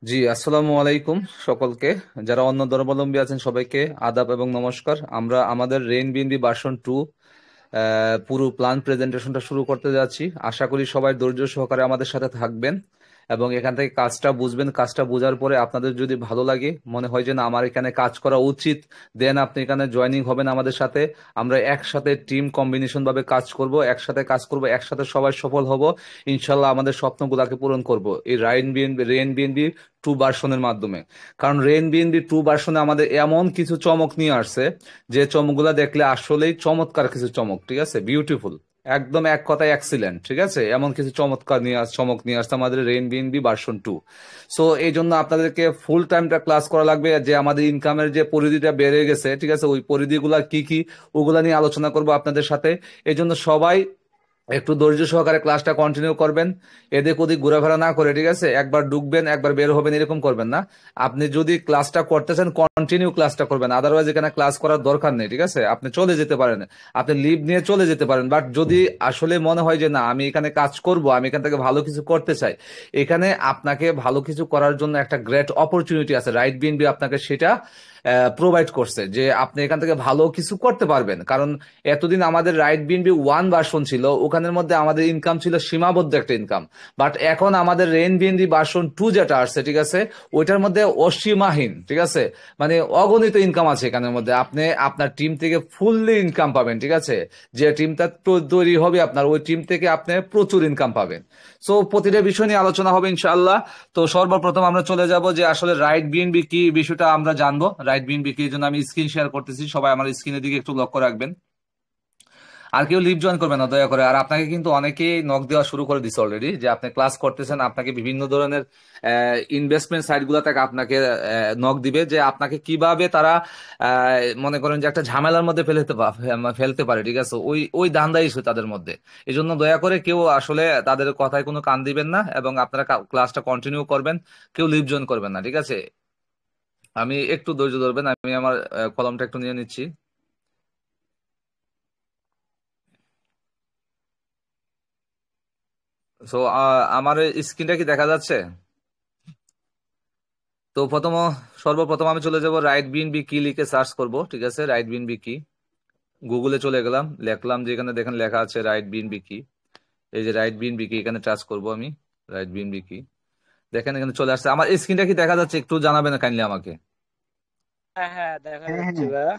জি, আসসালামু আলাইকুম সকলকে। যারা অন্য ধর্মাবলম্বী আছেন সবাইকে আদাব এবং নমস্কার। আমরা আমাদের রেইন বিএনবি ভার্সন 2 পুরো প্ল্যান প্রেজেন্টেশনটা শুরু করতে যাচ্ছি। আশা করি সবাই ধৈর্য সহকারে আমাদের সাথে থাকবেন এবং এখান থেকে কাজটা বুঝবেন। কাজটা বোঝার পরে আপনাদের যদি ভালো লাগে, মনে হয় যে না আমার এখানে কাজ করা উচিত, দেন আপনি এখানে জয়েনিং হবেন আমাদের সাথে। আমরা একসাথে টিম কম্বিনেশন ভাবে কাজ করব, একসাথে কাজ করব, একসাথে সবাই সফল হব। ইনশাল্লাহ আমাদের স্বপ্নগুলোকে পূরণ করব এই রেইন বিএনবি 2 ভার্সনের মাধ্যমে। কারণ রেইন বিএনবি 2 ভার্সনে আমাদের এমন কিছু চমক নিয়ে আসছে, যে চমকগুলা দেখলে আসলেই চমৎকার কিছু চমক, ঠিক আছে, বিউটিফুল, একদম এক কথায় এক্সিলেন্ট, ঠিক আছে। এমন কিছু চমক নিয়ে আসছে আমাদের রেইন বিএনবি ভার্সন 2। সো এই জন্য আপনাদেরকে ফুল টাইমটা ক্লাস করা লাগবে। যে আমাদের ইনকামের যে পরিধিটা বেড়ে গেছে, ঠিক আছে, ওই পরিধিগুলা কি কি ওগুলা নিয়ে আলোচনা করবো আপনাদের সাথে। এই জন্য সবাই একটু ধৈর্য সহকারে ক্লাসটা কন্টিনিউ করবেন। এদিক ওদিক ঘোরাফেরা না করে, ঠিক আছে, একবার ঢুকবেন একবার বের হবেন এরকম করবেন না। আপনি যদি ক্লাসটা করতেছেন কন্টিনিউ ক্লাসটা করবেন, আদারওয়াইজ এখানে ক্লাস করার দরকার নেই, ঠিক আছে। আপনি চলে যেতে পারেন, আপনি লিভ নিয়ে চলে যেতে পারেন। বাট যদি আসলে মনে হয় যে না আমি এখানে কাজ করব, আমি এখান থেকে ভালো কিছু করতে চাই, এখানে আপনাকে ভালো কিছু করার জন্য একটা গ্রেট অপরচুনিটি আছে। রাইট বিএনবি আপনাকে সেটা প্রোভাইড করছে যে আপনি এখান থেকে ভালো কিছু করতে পারবেন। কারণ এতদিন আমাদের রাইট বিএনবি 1 ভার্সন ছিল, ওখানের মধ্যে আমাদের ইনকাম ছিল সীমাবদ্ধ একটা ইনকাম। বাট এখন আমাদের রেইন বিএনবি ভার্সন 2 যেটা আসছে, ঠিক আছে, ওইটার মধ্যে অসীমাহীন, ঠিক আছে, মানে অগণিত ইনকাম আছে এখানের মধ্যে। আপনি আপনার টিম থেকে ফুললি ইনকাম পাবেন, ঠিক আছে। যে টিমটা তৈরি হবে আপনার, ওই টিম থেকে আপনি প্রচুর ইনকাম পাবেন। সো প্রতিটা বিষয় নিয়ে আলোচনা হবে ইনশাআল্লাহ। তো সর্বপ্রথম আমরা চলে যাব যে আসলে রাইট বিএনবি কি, বিষয়টা আমরা জানবো। রাইট বিএনবি কি, এই জন্য আমি স্ক্রিন শেয়ার করতেছি, সবাই আমার স্ক্রিনের দিকে একটু লক্ষ্য রাখবেন। আর কেউ লিভ জয়েন করবে না দয়া করে। আর আপনাকে কিন্তু অনেকেই নক দেওয়া শুরু করে দিচ্ছে অলরেডি, যে আপনি ক্লাস করতেছেন, আপনাকে বিভিন্ন ধরনের ইনভেস্টমেন্ট সাইট গুলা থেকে আপনাকে নক দিবে, যে আপনাকে কিভাবে তারা মনে করেন যে একটা ঝামেলার মধ্যে ফেলতে পারে, ঠিক আছে, ওই ওই ধান্দা ইস্যু তাদের মধ্যে। এই জন্য দয়া করে কেউ আসলে তাদের কথায় কোনো কান দিবেন না এবং আপনারা ক্লাসটা কন্টিনিউ করবেন। কেউ লিভ জয়েন করবেন না, ঠিক আছে। আমি একটু ধৈর্য ধরবেন, আমি আমার কলমটা একটু নিয়ে নিচ্ছি। সো আমার স্ক্রিনটা কি দেখা যাচ্ছে? তো সর্বপ্রথম আমি চলে যাব রাইট বিএনবি কি লিখে সার্চ করব, ঠিক আছে। রাইট বিএনবি কি, গুগলে চলে গেলাম, লিখলাম, যে এখানে দেখেন লেখা আছে রাইট বিএনবি কি। এই যে রাইট বিএনবি কি, এখানে টাচ করব আমি। রাইট বিএনবি কি, দেখেন এখানে চলে আসছে। আমার স্ক্রিনটা কি দেখা যাচ্ছে একটু জানাবেন কাইন্ডলি আমাকে। হ্যাঁ হ্যাঁ দেখা হ্যাঁ যাচ্ছে হ্যাঁ ভাইয়া।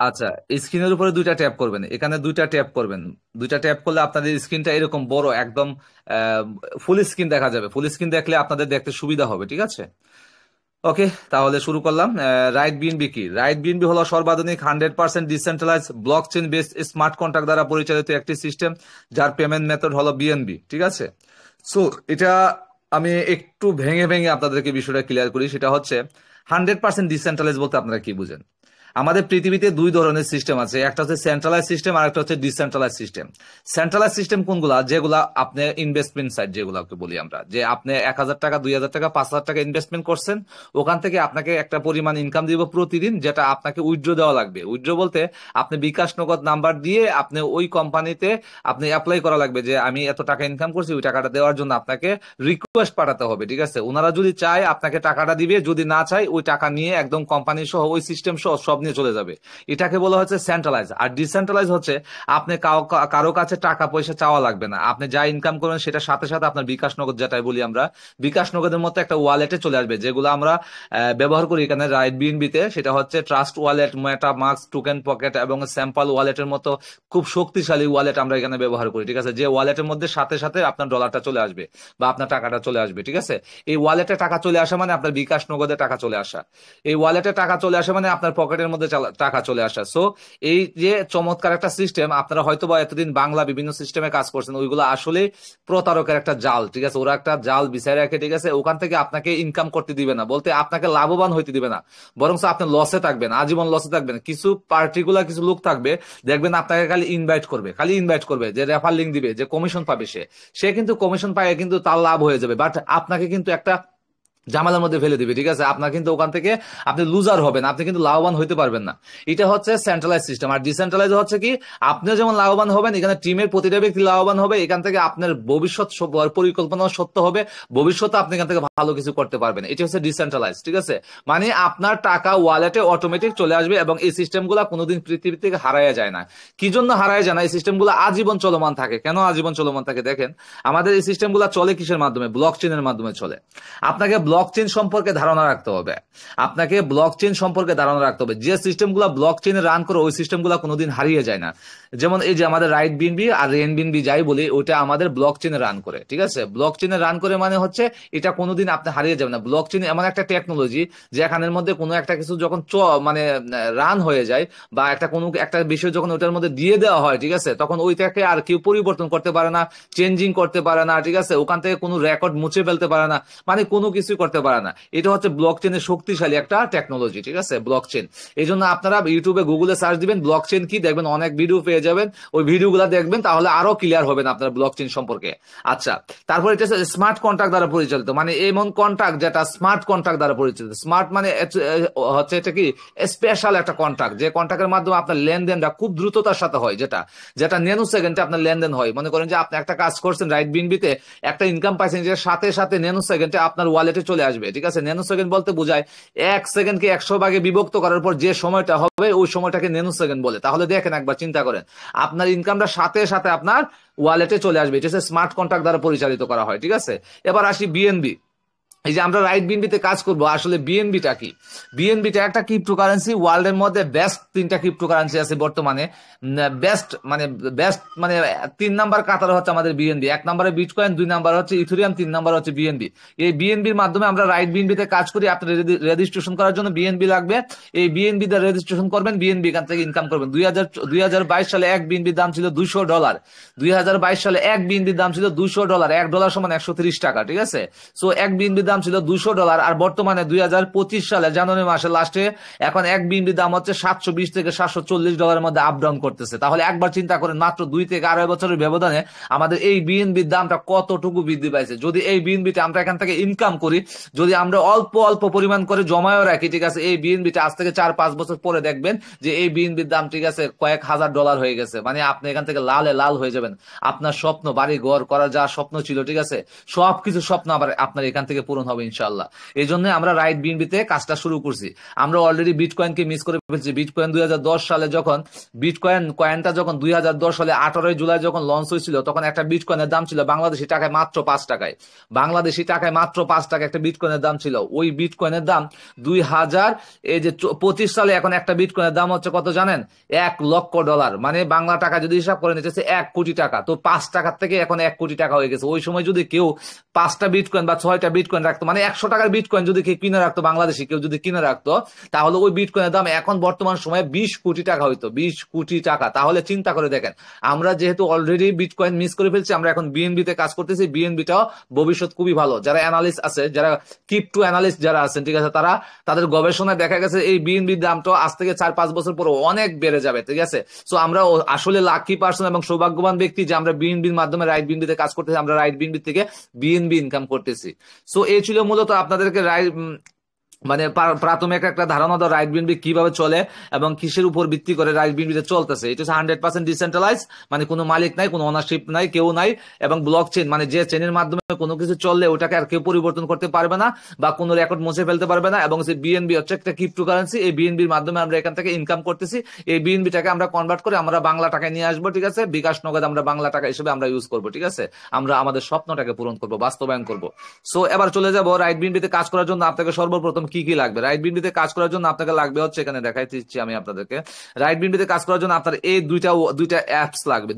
আচ্ছা, স্ক্রিনের উপরে দুইটা ট্যাপ করবেন, এখানে দুইটা ট্যাপ করবেন। দুইটা ট্যাপ করলে আপনাদের স্ক্রিনটা এরকম বড় একদম ফুল স্ক্রিন দেখা যাবে। ফুল স্ক্রিন দেখলে আপনাদের দেখতে সুবিধা হবে, ঠিক আছে। ওকে, তাহলে শুরু করলাম। রাইট বিএনবি কি, রাইট বিএনবি হলো সর্বাধুনিক 100% decentralize block chain based smart contract দ্বারা পরিচালিত একটি সিস্টেম, যার পেমেন্ট মেথড হলো বিএনবি, ঠিক আছে। সো এটা আমি একটু ভেঙে ভেঙে আপনাদেরকে বিষয়টা ক্লিয়ার করি। সেটা হচ্ছে 100% ডিসেন্ট্রালাইজ বলতে আপনারা কি বুঝেন। আমাদের পৃথিবীতে দুই ধরনের সিস্টেম আছে, একটা হচ্ছে সেন্ট্রালাইজ সিস্টেম আর একটা হচ্ছে ডিসেন্ট্রালাইজ সিস্টেম। সেন্ট্রালাইজ সিস্টেম কোনগুলা, যেগুলা আপনি ইনভেস্টমেন্ট সাইট যেগুলোকে বলি আমরা, যে আপনি 1,000 টাকা 2,000 টাকা 5,000 টাকা ইনভেস্টমেন্ট করছেন, ওখান থেকে আপনাকে একটা পরিমাণ ইনকাম দিব প্রতিদিন, যেটা আপনাকে উইথড্র দেওয়া লাগবে। উইথড্র বলতে আপনি বিকাশ নগদ নাম্বার দিয়ে আপনি ওই কোম্পানিতে আপনি অ্যাপ্লাই করা লাগবে, যে আমি এত টাকা ইনকাম করছি, ওই টাকাটা দেওয়ার জন্য আপনাকে রিকোয়েস্ট পাঠাতে হবে, ঠিক আছে। ওনারা যদি চায় আপনাকে টাকাটা দিবে, যদি না চায় ওই টাকা নিয়ে একদম কোম্পানি সহ ওই সিস্টেম সহ সব নিয়ে চলে যাবে। এটাকে বলা হচ্ছে সেন্ট্রালাইজ। আর ডিসেন্ট্রালাইজ হচ্ছে আপনি কারো কাছে টাকা পয়সা চাওয়া লাগবে না, আপনি যা ইনকাম করবেন সেটা সাথে সাথে আপনার বিকাশ নগদ, যেটাই বলি আমরা, বিকাশ নগদের মতো একটা ওয়ালেটে চলে আসবে, যেগুলো আমরা ব্যবহার করি এখানে রাইট বিএনবিতে। সেটা হচ্ছে ট্রাস্ট ওয়ালেট, মেটা মাস্ক, টোকেন পকেট এবং স্যাম্পল ওয়ালেটের মতো খুব শক্তিশালী ওয়ালেট আমরা এখানে ব্যবহার করি, ঠিক আছে। যে ওয়ালেটের মধ্যে সাথে সাথে আপনার ডলারটা চলে আসবে বা আপনার টাকাটা চলে আসবে, ঠিক আছে। এই ওয়ালেটে টাকা চলে আসা মানে আপনার বিকাশ নগদে টাকা চলে আসা। এই ওয়ালেটে টাকা চলে আসা মানে আপনার পকেটের মধ্যে টাকা চলে আসা। সো এই যে চমৎকার একটা সিস্টেম, আপনারা হয়তো বা এতদিন বাংলা বিভিন্ন সিস্টেমে কাজ করছেন, ওইগুলো আসলে প্রতারকের একটা জাল, ঠিক আছে। ওরা একটা জাল বিছায় রাখে, ঠিক আছে। ওখান থেকে আপনাকে ইনকাম করতে দিবে না, বলতে আপনাকে লাভবান হইতে দিবে না, বরং আপনি লসে থাকবেন, আজীবন লসে থাকবেন। কিছু পার্টিকুলার কিছু লোক থাকবে, দেখবেন আপনাকে খালি ইনভাইট করবে, খালি ইনভাইট করবে, যে রেফার লিঙ্ক দিবে, যে কমিশন পাবে সে সে কিন্তু কমিশন পায়, কিন্তু তার লাভ হয়ে যাবে। বাট আপনাকে কিন্তু একটা ঝামেলার মধ্যে ফেলে দিবে, ঠিক আছে? আপনার কিন্তু ওখান থেকে আপনি লুজার হবেন, আপনি কিন্তু লাভবান হইতে পারবেন না। এটা হচ্ছে সেন্ট্রালাইজ সিস্টেম। আর ডিসেন্ট্রালাইজ হচ্ছে কি, আপনিও যেমন লাভবান হবেন, এখানে টিমের প্রতিটা ব্যক্তি লাভবান হবে, এখান থেকে আপনার ভবিষ্যৎ পরিকল্পনা সত্য হবে, ভবিষ্যতে আপনি এখান থেকে ভালো কিছু করতে পারবেন। এটা হচ্ছে ডিসেন্ট্রালাইজ, ঠিক আছে? মানে আপনার টাকা ওয়ালেটে অটোমেটিক চলে আসবে, এবং এই সিস্টেমগুলো কোনোদিন পৃথিবী থেকে হারায় যায় না। কি জন্য হারায় যায় না? এই সিস্টেমগুলো আজীবন চলমান থাকে। কেন আজীবন চলমান থাকে? দেখেন, আমাদের এই সিস্টেমগুলো চলে কিসের মাধ্যমে? ব্লক চেনের মাধ্যমে চলে। আপনাকে ব্লক চেন সম্পর্কে ধারণা রাখতে হবে, আপনাকে ব্লক চেন সম্পর্কে ধারণা রাখতে হবে। যে সিস্টেমগুলো ব্লক চেনে রান করে, ওই সিস্টেমগুলো কোনোদিন হারিয়ে যায় না। যেমন এই যে আমাদের রাইট বিএনবি আর রেন বিএনবি যাই বলি, ওটা আমাদের ব্লক চেনে রান করে, ঠিক আছে? ব্লক চেনে রান করে মানে হচ্ছে এটা কোনোদিন আপনি হারিয়ে যাবে না। ব্লক চেন এমন একটা টেকনোলজি যে এখানের মধ্যে কোনো একটা কিছু যখন মানে রান হয়ে যায়, বা একটা কোনো একটা বিষয় যখন ওটার মধ্যে দিয়ে দেওয়া হয়, ঠিক আছে, তখন ওইটাকে আর কেউ পরিবর্তন করতে পারে না, চেঞ্জিং করতে পারে না, ঠিক আছে? ওখান থেকে কোনো রেকর্ড মুছে ফেলতে পারে না, মানে কোনো কিছুই করতে পারে না। এটা হচ্ছে ব্লক চেনের শক্তিশালী একটা টেকনোলজি, ঠিক আছে? Block chain. এই জন্য আপনারা ইউটিউবে গুগলে সার্চ দিবেন ব্লক চেন কি, দেখবেন অনেক ভিডিও পেয়ে যাবেন। ওই ভিডিওগুলো দেখবেন, তাহলে আরো ক্লিয়ার হবেন আপনার ব্লক চেন সম্পর্কে। আচ্ছা, তারপর এটা স্মার্ট কন্ট্রাক্ট দ্বারা পরিচালিত, মানে এমন কন্ট্রাক্ট যেটা স্মার্ট কন্ট্রাক্ট দ্বারা পরিচালিত। স্মার্ট মানে হচ্ছে এটা কি, স্পেশাল একটা কন্ট্রাক্ট, যে কন্ট্রাক্টের মাধ্যমে আপনার লেনদেনটা খুব দ্রুততার সাথে হয়, যেটা যেটা ন্যানো সেকেন্ডে আপনার লেনদেন হয়। মনে করেন যে আপনি একটা কাজ করছেন রাইট বিনবিতে, একটা ইনকাম পাইছেন, যে সাথে সাথে ন্যানো সেকেন্ডে আপনার ওয়ালেটে চলে আসবে, ঠিক আছে? ন্যানো সেকেন্ড বলতে বোঝায় 1 সেকেন্ডকে 100 ভাগে বিভক্ত করার পর যে সময়টা হবে, ওই সময়টাকে ন্যানো সেকেন্ড বলে। তাহলে দেখেন, একবার চিন্তা করেন, আপনার ইনকামটা সাথে সাথে আপনার ওয়ালেটে চলে আসবে। এটা হচ্ছে স্মার্ট কন্ট্রাক্ট দ্বারা পরিচালিত করা হয়, ঠিক আছে? এবার আসি বিএনবি। এই যে আমরা রাইট বিএনবি তে কাজ করব, আসলে বিএনবিটা কি? বিএনবিটা একটা ক্রিপ্টোকারেন্সি। ওয়ার্ল্ডের মধ্যে বেস্ট 3টা ক্রিপ্টোকারেন্সি আছে বর্তমানে। বেস্ট মানে 3 নাম্বার কাতার হচ্ছে আমাদের বিএনবি। 1 নম্বরে বিটকয়েন, 2 নাম্বার হচ্ছে ইথেরিয়াম, 3 নাম্বার হচ্ছে বিএনবি। এই বিএনবির মাধ্যমে আমরা রাইট বিএনবি তে কাজ করি। আপনার রেজিস্ট্রেশন করার জন্য বিএনবি লাগবে। এই বিএনবি তে রেজিস্ট্রেশন করবেন, বিএনবি এখান থেকে ইনকাম করবেন। 2022 সালে এক বিএনবির দাম ছিল $200। 2022 সালে এক বিএনবির দাম ছিল $200। $1 সমান 130 টাকা, ঠিক আছে? সো এক বিএনবির দাম ছিল $200। আর বর্তমানে 2025 সালে জানুয়ারি মাসের লাস্টে এখন এক বিএনবির দাম হচ্ছে $720 থেকে $740 মধ্যে আপ ডাউন করতেছে। তাহলে একবার চিন্তা করেন, মাত্র 2 থেকে 2.5 বছরের ব্যবধানে আমাদের এই বিএনবির দামটা কতটুকু বৃদ্ধি পাইছে। যদি এই বিএনবিটা আমরা এখান থেকে ইনকাম করি, যদি আমরা অল্প অল্প পরিমাণ করে জমায়ও রাখি, ঠিক আছে, এই বিএনবিটা আজ থেকে 4-5 বছর পরে দেখবেন যে এই বিএনবির দাম, ঠিক আছে, কয়েক হাজার ডলার হয়ে গেছে। মানে আপনি এখান থেকে লালে লাল হয়ে যাবেন। আপনার স্বপ্ন, বাড়ি ঘর করার যা স্বপ্ন ছিল, ঠিক আছে, সবকিছু স্বপ্ন আবার আপনার এখান থেকে পূরণ হবে ইনশাল্লাহ। এই জন্য আমরা রাইট বিএনবিতে কাজটা শুরু করছি। আমরা অলরেডি বিটকয়েনকে মিস করে ফেলছি। বিটকয়েন 2010 সালে যখন কয়েনটা যখন 2010 সালে 18 জুলাই যখন লঞ্চ হয়েছিল, তখন একটা বিটকয়েনের দাম ছিল বাংলাদেশি টাকায় মাত্র 5 টাকায়। বাংলাদেশি টাকায় মাত্র 5 টাকা একটা বিটকয়েনের দাম ছিল। ওই বিটকয়েনের দাম 2025 সালে এখন একটা বিটকয়েনের দাম হচ্ছে কত জানেন? $1 লক্ষ। মানে বাংলা টাকা যদি হিসাব করে নিতেছে 1 কোটি টাকা। তো 5 টাকার থেকে এখন 1 কোটি টাকা হয়ে গেছে। ওই সময় যদি কেউ 5টা বিটকয়েন বা 6টা বিটকয়েন রাখতো, মানে 100 টাকার বিটকয়েন যদি কেউ কিনে রাখতো, বাংলাদেশি কেউ যদি কিনে রাখতো, তাহলে ওই বিটকয়েনের দাম এখন বর্তমান সময়ে 20 কোটি টাকা হইতো। 20 কোটি টাকা। তাহলে চিন্তা করে দেখেন, আমরা যেহেতু অলরেডি বিটকয়েন মিস করে ফেলছি, আমরা এখন বিএনবি তে কাজ করতেছি। বিএনবিটাও ভবিষ্যৎ খুবই ভালো। যারা অ্যানালিস্ট আছে, যারা ক্রিপ্টো অ্যানালিস্ট যারা আছেন, ঠিক আছে, তারা তাদের গবেষণায় দেখা গেছে এই বিএনবির দামটা আজ থেকে 4-5 বছর পরে অনেক বেড়ে যাবে, ঠিক আছে? সো আমরা আসলে লাকি পার্সন এবং সৌভাগ্যবান ব্যক্তি যে আমরা বিএনবির মাধ্যমে রাইট বিএনবি তে কাজ করতেছি। আমরা রাইট বিএনবি থেকে বিএনবি ইনকাম করতেছি। সো এই ছিল মূলত আপনাদেরকে মানে প্রাথমিক একটা ধারণা দাও রাইট বিএনবি কিভাবে চলে এবং কিসের উপর ভিত্তি করে রাইট বিএনবিতে চলতেছে। এটা হচ্ছে 100% ডিসেন্ট্রালাইজ, মানে কোনো মালিক নাই, কোনো ওনারশিপ নাই, কেউ নাই। এবং ব্লক চেন মানে যে চেনের মাধ্যমে কোনো কিছু চললে ওটাকে আর কেউ পরিবর্তন করতে পারবে না, বা কোনো রেকর্ড মুছে ফেলতে পারবে না। এবং সেই বিএনবি হচ্ছে একটা ক্রিপ্টোকারেন্সি। এই বিএনবির মাধ্যমে আমরা এখান থেকে ইনকাম করতেছি। এই বিএনবিটাকে আমরা কনভার্ট করে আমরা বাংলা টাকায় নিয়ে আসবো, ঠিক আছে? বিকাশ নগদ আমরা বাংলা টাকা হিসেবে আমরা ইউজ করবো, ঠিক আছে? আমরা আমাদের স্বপ্নটাকে পূরণ করবো, বাস্তবায়ন করবো। সো এবার চলে যাবো রাইট বিএনবিতে কাজ করার জন্য আপনাকে সর্বপ্রথম কি কি লাগবে। রাইট বিএনবিতে কাজ করার জন্য আপনাকে লাগবে হচ্ছে, এখানে দেখাই দিচ্ছি আমি আপনাদেরকে। রাইট বিএনবিতে কাজ করার জন্য আপনার এই দুইটা অ্যাপস লাগবে।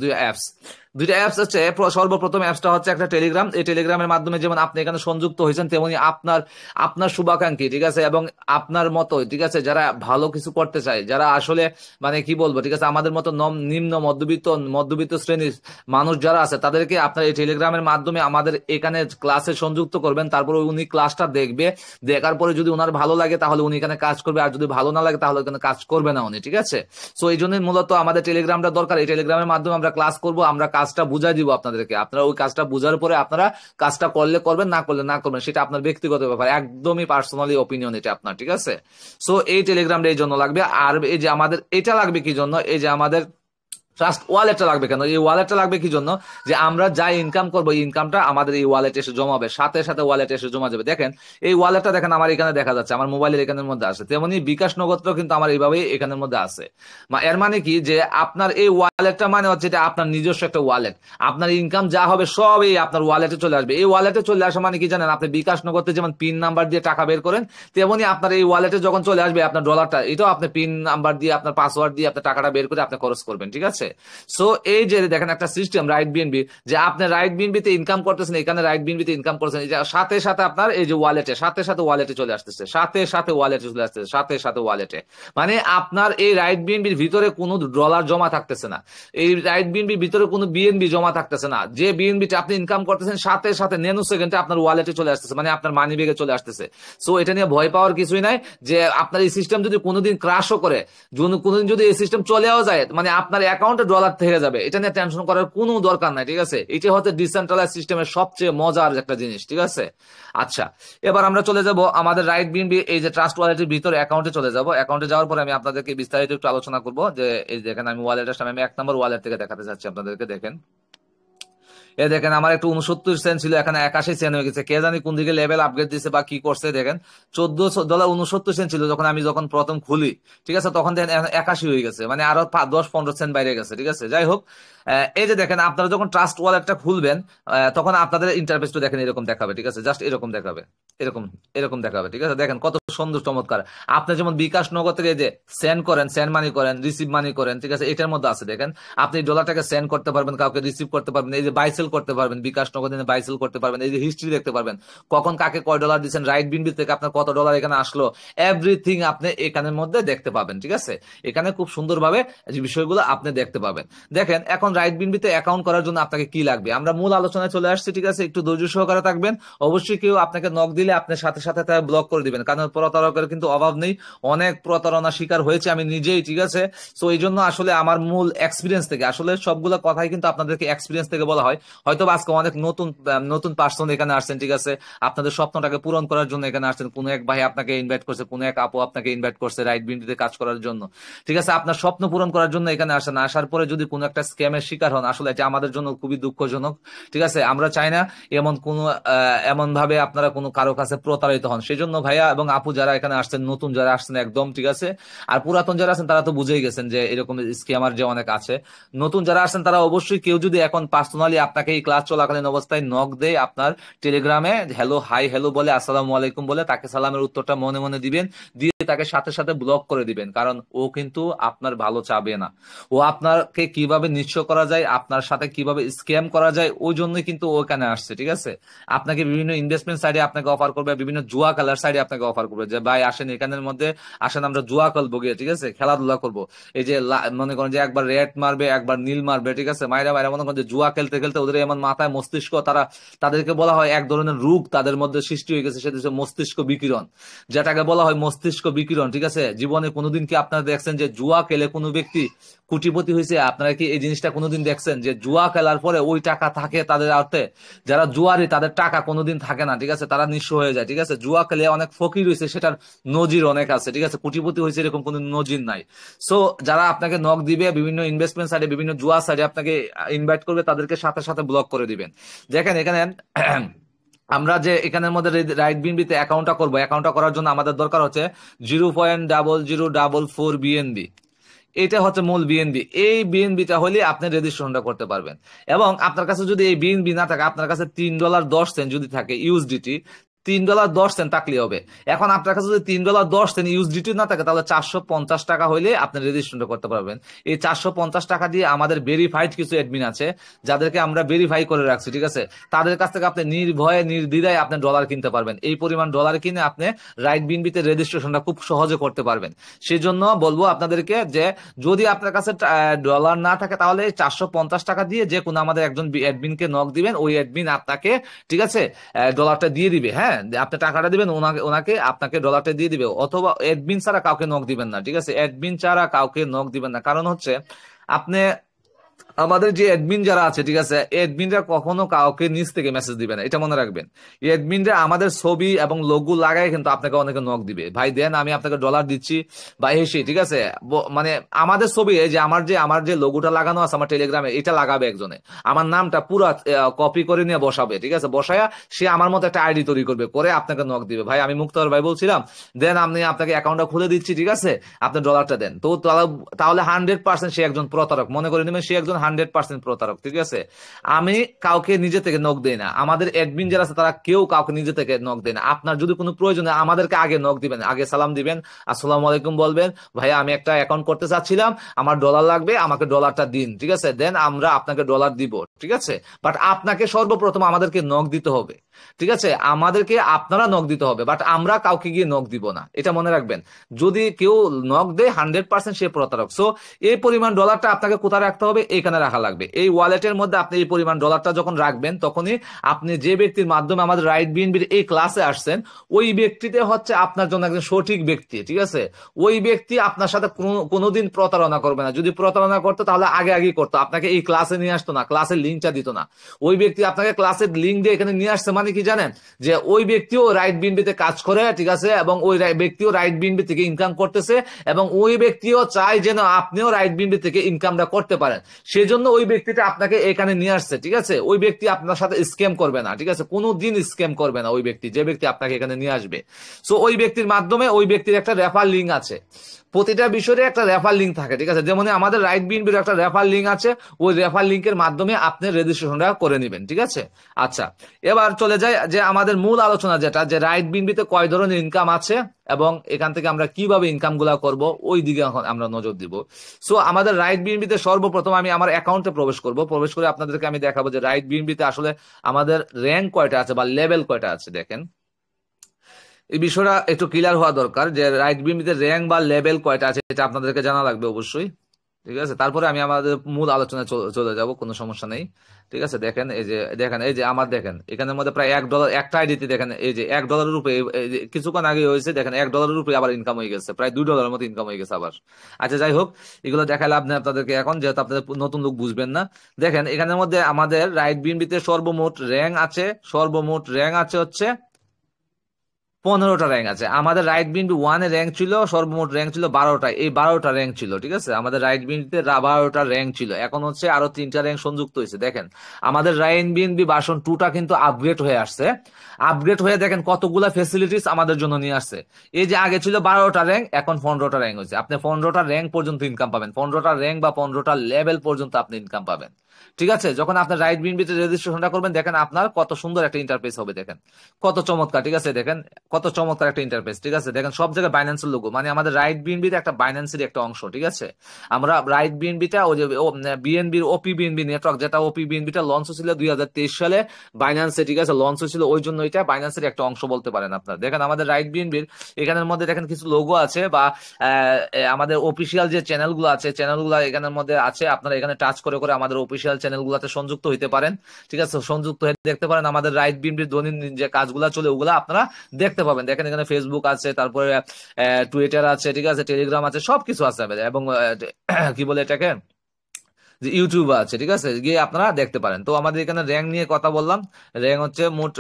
দুইটা অ্যাপস হচ্ছে, সর্বপ্রথম অ্যাপসটা হচ্ছে একটা টেলিগ্রাম। এই টেলিগ্রামের মাধ্যমে যেমন আপনি এখানে সংযুক্ত হয়েছেন, তেমনি আপনার শুভাকাঙ্ক্ষী, ঠিক আছে, এবং আপনার মতো, ঠিক আছে, যারা ভালো কিছু করতে চায়, যারা আসলে মানে কি বলবো, ঠিক আছে, আমাদের মতো নিম্ন মধ্যবিত্ত শ্রেণীর মানুষ যারা আছে, তাদেরকে আপনার এই টেলিগ্রামের মাধ্যমে আমাদের এখানে ক্লাসে সংযুক্ত করবেন। তারপরে উনি ক্লাসটা দেখবে, দেখার পরে যদি ওনার ভালো লাগে তাহলে উনি এখানে কাজ করবে, আর যদি ভালো না লাগে তাহলে এখানে কাজ করবে না উনি, ঠিক আছে? সো এই জন্য মূলত আমাদের টেলিগ্রামটা দরকার। এই টেলিগ্রামের মাধ্যমে আমরা ক্লাস করব, আমরা কাজটা বুঝাই দিব আপনাদেরকে, আপনারা ওই কাজটা বুঝার পরে আপনারা কাজটা করলে করবেন, না করলে না করবেন, সেটা আপনার ব্যক্তিগত ব্যাপার, একদমই পার্সোনালি ওপিনিয়ন এটা আপনার, ঠিক আছে? সো এই টেলিগ্রামটা এই জন্য লাগবে। আর এই যে আমাদের এটা লাগবে কি জন্য, এই যে আমাদের ট্রাস্ট ওয়ালেটটা লাগবে কেন, এই ওয়ালেটটা লাগবে কি জন্য, যে আমরা যা ইনকাম করবো ইনকামটা আমাদের এই ওয়ালেটে এসে জমা হবে, সাথে সাথে ওয়ালেটে এসে জমা যাবে। দেখেন এই ওয়ালেটটা দেখেন আমার এখানে দেখা যাচ্ছে, আমার মোবাইলের এখানের মধ্যে আছে, তেমনি বিকাশ নগদটাও কিন্তু আমার এইভাবেই এখানের মধ্যে আছে। এর মানে কি, যে আপনার এই ওয়ালেটটা মানে হচ্ছে এটা আপনার নিজস্ব একটা ওয়ালেট, আপনার ইনকাম যা হবে সব এই আপনার ওয়ালেটে চলে আসবে। এই ওয়ালেটে চলে আসা মানে কি জানেন, আপনি বিকাশ নগদে যেমন পিন নাম্বার দিয়ে টাকা বের করেন, তেমনি আপনার এই ওয়ালেটে যখন চলে আসবে আপনার ডলারটা, এটাও আপনি পিন নাম্বার দিয়ে আপনার পাসওয়ার্ড দিয়ে আপনার টাকাটা বের করে আপনি খরচ করবেন, ঠিক আছে? সো এই যে দেখেন একটা সিস্টেম রাইট বিএনবি, যে আপনি রাইট বিএনবিতে ইনকাম করতেছেন, এখানে রাইট বিএনবিতে ইনকাম করছেন, এই যে সাথে সাথে আপনার এই যে ওয়ালেটে সাথে সাথে ওয়ালেটে চলে আসতেছে, সাথে সাথে ওয়ালেটে চলে আসতেছে, সাথে সাথে ওয়ালেটে, মানে আপনার এই রাইট বিএনবির ভিতরে কোনো ডলার জমা থাকতেছে না, এই রাইট বিএনবির ভিতরে কোনো বিএনবি জমা থাকতেছে না, যে বিএনবিটা আপনি ইনকাম করতেছেন সাথে সাথে ন্যানো সেকেন্ডে আপনার ওয়ালেটে চলে আসতেছে, মানে আপনার মানি ব্যাগে চলে আসতেছে। সো এটা নিয়ে ভয় পাওয়ার কিছুই নাই, যে আপনার এই সিস্টেম যদি কোনোদিন ক্রাশও করে, কোনোদিন যদি এই সিস্টেম চলেও যায়, মানে আপনার অ্যাকাউন্টে ডলার থেকে যাবে, এটা নিয়ে টেনশন করার কোনো দরকার নাই, ঠিক আছে? এটা হচ্ছে ডিসেন্ট্রালাইজ সিস্টেমের সবচেয়ে মজার একটা জিনিস, ঠিক আছে? আচ্ছা, এবার আমরা চলে যাব আমাদের রাইট বিএনবি এই যে ট্রাস্ট ওয়ালেটের ভিতরে অ্যাকাউন্টে চলে যাব। অ্যাকাউন্টে যাওয়ার পরে আমি আপনাদেরকে বিস্তারিত একটু আলোচনা করব, যে এই দেখেন আমি ওয়ালেটের সামনে আমি 1 নম্বর ওয়ালেট থেকে দেখাতে চাচ্ছি আপনাদেরকে। দেখেন এ দেখেন আমার একটু 69 সেন্ট ছিল, এখানে 81 সেন্ট হয়ে গেছে, কে জানি কোন দিকে লেভেল আপগ্রেড দিছে বা কি করছে। দেখেন $14.69 ছিল যখন প্রথম খুলি, ঠিক আছে, তখন দেখেন 81 হয়ে গেছে, মানে আরো 10-15 সেন্ট বাইরে গেছে, ঠিক আছে? যাই হোক, এই যে দেখেন আপনারা যখন ট্রাস্ট ওয়ালেটটা খুলবেন, তখন আপনাদের ইন্টারফেসটা দেখেন এরকম দেখাবে, ঠিক আছে? জাস্ট এরকম দেখাবে, এরকম এরকম দেখাবে, ঠিক আছে? দেখেন কত সুন্দর চমৎকার। আপনি যেমন বিকাশ নগদ থেকে যে সেন্ড করেন, সেন্ড মানি করেন, রিসিভ মানি করেন, ঠিক আছে, এটার মধ্যে আছে দেখেন আপনি ডলারটাকে সেন্ড করতে পারবেন, কাউকে রিসিভ করতে পারবেন, এই যে বাইসেল করতে পারবেন, বিকাশ নগদ বাইসেল করতে পারবেন, এই যে হিস্ট্রি দেখতে পারবেন, কখন কাকে কয় ডলার দিচ্ছেন, রাইট বিনবি থেকে আপনার কত ডলার এখানে আসলো, এভরিথিং আপনি এখানের মধ্যে দেখতে পাবেন, ঠিক আছে? এখানে খুব সুন্দরভাবে যে বিষয়গুলো আপনি দেখতে পাবেন। দেখেন এখন রাইট বিনবিতে অ্যাকাউন্ট করার জন্য আপনাকে কি লাগবে, আমরা মূল আলোচনায় চলে আসছি, ঠিক আছে? একটু ধৈর্য সহকারে থাকবেন। অবশ্যই কেউ আপনাকে নক দিলে আপনি সাথে সাথে তারা ব্লক করে দিবেন, কারণ প্রতারকের কিন্তু অভাব নেই, অনেক প্রতারণা শিকার হয়েছে আমি নিজেই, ঠিক আছে? সো এই জন্য আসলে আমার মূল এক্সপিরিয়েন্স থেকে, আসলে সবগুলো কথাই কিন্তু আপনাদেরকে এক্সপিরিয়েন্স থেকে বলা হয়। হয়তো আজকে অনেক নতুন নতুন পার্সন এখানে আসছেন, ঠিক আছে, আপনাদের স্বপ্নটাকে পূরণ করার জন্য এখানে আসছেন, কোনো এক ভাই আপনাকে ইনভাইট করছে, কোনো এক আপু আপনাকে ইনভাইট করছে রাইট বিনবিতে কাজ করার জন্য, ঠিক আছে? আপনার স্বপ্ন পূরণ করার জন্য এখানে আসেন, আসার পরে যদি কোনো একটা স্ক্যামের শিকার হন, আসলে এটা আমাদের জন্য খুবই দুঃখজনক, ঠিক আছে? আমরা চাই না এমন কোনো এমন ভাবে আপনারা কোনো কারো কাছে প্রতারিত হন। সেই জন্য ভাইয়া এবং আপু যারা এখানে আসছেন, নতুন যারা আসছেন একদম, ঠিক আছে, আর পুরাতন যারা আছেন তারা তো বুঝেই গেছেন যে এরকম স্ক্যামার যে অনেক আছে। নতুন যারা আসছেন তারা অবশ্যই কেউ যদি এখন পার্সোনালি আপনাকে এই ক্লাস চলাকালীন অবস্থায় নক দেয় আপনার টেলিগ্রামে, হ্যালো হাই হ্যালো বলে, আসসালামু আলাইকুম বলে, তাকে সালামের উত্তরটা মনে মনে দিবেন, দিয়ে তাকে সাথে সাথে ব্লক করে দিবেন, কারণ ও কিন্তু আপনার ভালো চাবে না। ও আপনাকে কিভাবে নিঃস্ব করা যায়, আপনার সাথে কিভাবে স্ক্যাম করা যায়, ওই জন্যই কিন্তু ও এখানে আসছে, ঠিক আছে? আপনাকে বিভিন্ন ইনভেস্টমেন্ট সাইডে আপনাকে অফার করবে, বিভিন্ন জুয়া খেলার সাইডে আপনাকে অফার করবে, যে ভাই আসেন এখানের মধ্যে, আসেন আমরা জুয়া খেলবো গিয়ে, ঠিক আছে, খেলাধুলা করবো। এই যে মনে করেন যে একবার রেড মারবে, একবার নীল মারবে, ঠিক আছে, মাইরা মাইরা মনে করেন যে জুয়া খেলতে খেলতে ওদের এমন মাথায় মস্তিষ্ক, তাদেরকে বলা হয় এক ধরনের রোগ তাদের মধ্যে সৃষ্টি হয়ে গেছে, সেটা হচ্ছে মস্তিষ্ক বিকিরণ, যেটাকে বলা হয় মস্তিষ্ক বিকিরণ, ঠিক আছে? জীবনে কোনোদিন কি আপনারা দেখছেন যে জুয়া খেলে কোনো ব্যক্তি কোটিপতি হয়েছে? আপনারা কি এই জিনিসটা কোনোদিন দেখছেন যে জুয়া খেলার পরে ওই টাকা থাকে তাদের হাতে? যারা জুয়ারি তাদের টাকা কোনোদিন থাকে না, ঠিক আছে, তারা নিঃস্ব হয়ে যায়, ঠিক আছে? জুয়া খেলে অনেক ফকির হয়েছে, সেটার নজির অনেক আছে, ঠিক আছে, কোটিপতি হয়েছে এরকম কোনো নজির নাই। সো যারা আপনাকে নক দিবে বিভিন্ন ইনভেস্টমেন্ট সাইডে, বিভিন্ন জুয়া সাইডে আপনাকে ইনভাইট করবে, তাদেরকে সাথে সাথে ব্লক করে দিবেন। দেখেন এখানে আমরা যে এখানের মধ্যে রাইট বিনবিতে অ্যাকাউন্টটা করবো, অ্যাকাউন্টটা করার জন্য আমাদের দরকার হচ্ছে 0.0044 বিএনবি। এটা হচ্ছে মূল বিএনবি। এই বিএনবিটা হলে আপনি রেজিস্ট্রেশনটা করতে পারবেন। এবং আপনার কাছে যদি এই বিএনবি না থাকে, আপনার কাছে $3.10 যদি থাকে ইউএসডিটি, $3.10 থাকলে হবে। এখন আপনার কাছে যদি $3.10 ইউএসডিটি না থাকে, তাহলে 450 টাকা হইলে আপনি রেজিস্ট্রেশনটা করতে পারবেন। এই 450 টাকা দিয়ে আমাদের ভেরিফাইড কিছু অ্যাডমিন আছে, যাদেরকে আমরা ভেরিফাই করে রাখছি, ঠিক আছে, তাদের কাছ থেকে আপনি নির্ভয়ে নির্দ্বিধায় আপনি ডলার কিনতে পারবেন। এই পরিমাণ ডলার কিনে আপনি রাইট বিনবিতে রেজিস্ট্রেশনটা খুব সহজে করতে পারবেন। সেই জন্য বলবো আপনাদেরকে যে যদি আপনার কাছে ডলার না থাকে, তাহলে 450 টাকা দিয়ে যে কোনো আমাদের একজন অ্যাডমিনকে নক দিবেন, ওই অ্যাডমিন আপনাকে, ঠিক আছে, ডলারটা দিয়ে দিবে। হ্যাঁ, আপনি টাকাটা দিবেন, ওনাকে আপনাকে ডলারটা দিয়ে দিবে। অথবা অ্যাডমিন ছাড়া কাউকে নক দিবেন না, ঠিক আছে? অ্যাডমিন ছাড়া কাউকে নক দিবেন না, কারণ হচ্ছে আপনি আমাদের যে অ্যাডমিন যারা আছে, ঠিক আছে, অ্যাডমিনরা কখনো কাউকে নিচ থেকে মেসেজ দিবে না, এটা মনে রাখবেন। অ্যাডমিনরা আমাদের ছবি এবং লোগো লাগায় কিন্তু আপনাকে অনেকে নক দিবে, ভাই দেন আমি আপনাকে ডলার দিচ্ছি বা এই সেই, ঠিক আছে। মানে আমাদের ছবি, এই যে আমার যে লোগোটা লাগানো আছে আমার টেলিগ্রামে, এটা লাগাবে একজনে, আমার নামটা পুরো কপি করে নিয়ে বসাবে, ঠিক আছে, বসায়া সে আমার মতো একটা আইডি তৈরি করবে, করে আপনাকে নক দিবে, ভাই আমি মুক্তার ভাই বলছিলাম, দেন আমি আপনাকে অ্যাকাউন্টটা খুলে দিচ্ছি, ঠিক আছে, আপনি ডলারটা দেন। তো তাহলে 100% সে একজন প্রতারক, মনে করে নেবেন সে একজন 100% প্রতারক, ঠিক আছে। আমি কাউকে নিজে থেকে নক দেই না, আমাদের অ্যাডমিন যারা আছে তারা কেউ কাউকে নিজে থেকে নক দেয় না। আপনার যদি কোনো প্রয়োজন হয় আমাদেরকে আগে নক দিবেন, আগে সালাম দিবেন, আসসালামু আলাইকুম বলবেন, ভাইয়া আমি একটা অ্যাকাউন্ট করতে চাচ্ছিলাম, আমার ডলার লাগবে, আমাকে ডলারটা দিন, ঠিক আছে, দেন আমরা আপনাকে ডলার দিব, ঠিক আছে। বাট আপনাকে সর্বপ্রথম আমাদেরকে নক দিতে হবে, ঠিক আছে, আমাদেরকে আপনারা নক দিতে হবে, বাট আমরা কাউকে গিয়ে নক দিব না, এটা মনে রাখবেন। যদি কেউ নক দেয় 100% সে প্রতারক। সো এই পরিমাণ ডলারটা আপনাকে কোথায় রাখতে হবে, এখানে রাখা লাগবে, এই ওয়ালেটের মধ্যে। আপনি এই পরিমাণ ডলারটা যখন রাখবেন তখনই আপনি যে ব্যক্তির মাধ্যমে আমাদের রাইট বিএনবির এই ক্লাসে আসছেন, ওই ব্যক্তিতে হচ্ছে আপনার জন্য একজন সঠিক ব্যক্তি, ঠিক আছে। ওই ব্যক্তি আপনার সাথে কোনোদিন প্রতারণা করবে না, যদি প্রতারণা করতো তাহলে আগে আগেই করতো, আপনাকে এই ক্লাসে নিয়ে আসতো না, ক্লাসের লিঙ্কটা দিত না। ওই ব্যক্তি আপনাকে ক্লাসের লিঙ্ক দিয়ে এখানে নিয়ে আসছে, মানে কি জানেন, যে ওই ব্যক্তিও রাইট বিএনবিতে কাজ করে, ঠিক আছে, এবং ওই ব্যক্তিও রাইট বিএনবি থেকে ইনকাম করতেছে, এবং ওই ব্যক্তিও চায় যেন আপনিও রাইট বিএনবি থেকে ইনকামটা করতে পারেন। সেজন্য ওই ব্যক্তিটা আপনাকে এখানে নিয়ে আসছে, ঠিক আছে। ওই ব্যক্তি আপনার সাথে স্ক্যাম করবে না, ঠিক আছে, কোনো দিন স্ক্যাম করবে না ওই ব্যক্তি, যে ব্যক্তি আপনাকে এখানে নিয়ে আসবে। সো ওই ব্যক্তির মাধ্যমে ওই ব্যক্তির একটা রেফার লিঙ্ক আছে, প্রতিটা বিষয়ে একটা রেফার লিঙ্ক থাকে, ঠিক আছে, যেমন আমাদের রাইট বিএনবির একটা রেফার লিঙ্ক আছে, ওই রেফার লিঙ্কের মাধ্যমে আপনি রেজিস্ট্রেশনটা করে নেবেন, ঠিক আছে। আচ্ছা, এবার চলে যায় যে আমাদের মূল আলোচনা যেটা, যে রাইট বিএনবিতে কয় ধরনের ইনকাম আছে এবং এখান থেকে আমরা কিভাবে ইনকাম গুলা করবো ওই দিকে এখন আমরা নজর দিব। সো আমাদের রাইট বিএনবিতে সর্বপ্রথম আমি আমার অ্যাকাউন্টে প্রবেশ করব, প্রবেশ করে আপনাদেরকে আমি দেখাবো যে রাইট বিএনবিতে আসলে আমাদের র্যাঙ্ক কয়টা আছে বা লেভেল কয়টা আছে। দেখেন, এই বিষয়টা একটু ক্লিয়ার হওয়া দরকার যে রাইট বিএনবিতে র্যাঙ্ক বা লেভেল কয়টা আছে এটা আপনাদেরকে জানা লাগবে অবশ্যই, ঠিক আছে। তারপরে আমি আমাদের মূল আলোচনায় চলে যাব, কোনো সমস্যা নেই, ঠিক আছে। দেখেন এই যে আমার দেখেন এখানের মধ্যে প্রায় $1 একটা আইডিতে, দেখেন এই যে $1 উপরে, এই যে কিছুক্ষণ আগে হয়েছে, দেখেন $1 উপরে আবার ইনকাম হয়ে গেছে, প্রায় $2 মতো ইনকাম হয়ে গেছে আবার। আচ্ছা যাই হোক, এগুলো দেখাই লাভ নেই আপনাদেরকে এখন, যেহেতু আপনাদের নতুন লোক বুঝবেন না। দেখেন এখানের মধ্যে আমাদের রাইট বিএনবিতে সর্বমোট র্যাঙ্ক আছে হচ্ছে 15টা র্যাঙ্ক আছে। আমাদের রাইট বিএনপি ওয়ানে র্যাঙ্ক ছিল, সর্বমোট র্যাঙ্ক ছিল 12টা, এই 12টা র্যাঙ্ক ছিল, ঠিক আছে, আমাদের রাইট বিএনপিতে 12টা র্যাঙ্ক ছিল, এখন হচ্ছে আরো 3টা র্যাঙ্ক সংযুক্ত হয়েছে। দেখেন আমাদের রাইট বিএনপি ভার্সন 2টা কিন্তু আপগ্রেড হয়ে আসছে, আপগ্রেড হয়ে দেখেন কতগুলা ফেসিলিটিস আমাদের জন্য নিয়ে আসছে। এই যে আগে ছিল 12টা র্যাঙ্ক, এখন 15টা র্যাঙ্ক হয়েছে, আপনি 15টা র্যাঙ্ক পর্যন্ত ইনকাম পাবেন, 15টা র্যাঙ্ক বা 15টা লেভেল পর্যন্ত আপনি ইনকাম পাবেন, ঠিক আছে। যখন আপনার রাইট বিএনপিতে রেজিস্ট্রেশনটা করবেন, দেখেন আপনার কত সুন্দর একটা ইন্টারফেস হবে, দেখেন কত চমৎকার, ঠিক আছে, দেখেন কত চমৎকার একটা ইন্টারফেস, ঠিক আছে। দেখেন সব জায়গায় বাইন্যান্সের লোগো, মানে আমাদের রাইট বিএনবির একটা বাইন্যান্সের একটা অংশ, ঠিক আছে। আমরা রাইট বিএনবিটা ওই যে বিএনবির ওপি বিএনবি নেটওয়ার্ক, যেটা ওপি বিএনবিটা লঞ্চ হয়েছিল 2023 সালে বাইন্যান্সে, ঠিক আছে, লঞ্চ হয়েছিল, ওই জন্য এটা বাইন্যান্সের একটা অংশ বলতে পারেন আপনার। দেখেন আমাদের রাইট বিএনবির এখানের মধ্যে দেখেন কিছু লোগো আছে, বা আমাদের অফিসিয়াল যে চ্যানেলগুলো আছে, চ্যানেলগুলো এখানের মধ্যে আছে, আপনারা এখানে টাচ করে করে আমাদের অফিসিয়াল চ্যানেলগুলোতে সংযুক্ত হইতে পারেন, ঠিক আছে, সংযুক্ত হয়ে দেখতে পারেন আমাদের রাইট বিএনবির দৈনন্দিন যে কাজগুলো চলে ওগুলা আপনারা দেখতে পাবেন। দেখেন এখানে ফেসবুক আছে, তারপরে টুইটার আছে, ঠিক আছে, টেলিগ্রাম আছে, সবকিছু আছে আমাদের, এবং কি বলে এটাকে, যে ইউটিউব আছে, ঠিক আছে, গিয়ে আপনারা দেখতে পারেন। তো আমাদের এখানে র্যাঙ্ক নিয়ে কথা বললাম, র্যাঙ্ক হচ্ছে মোট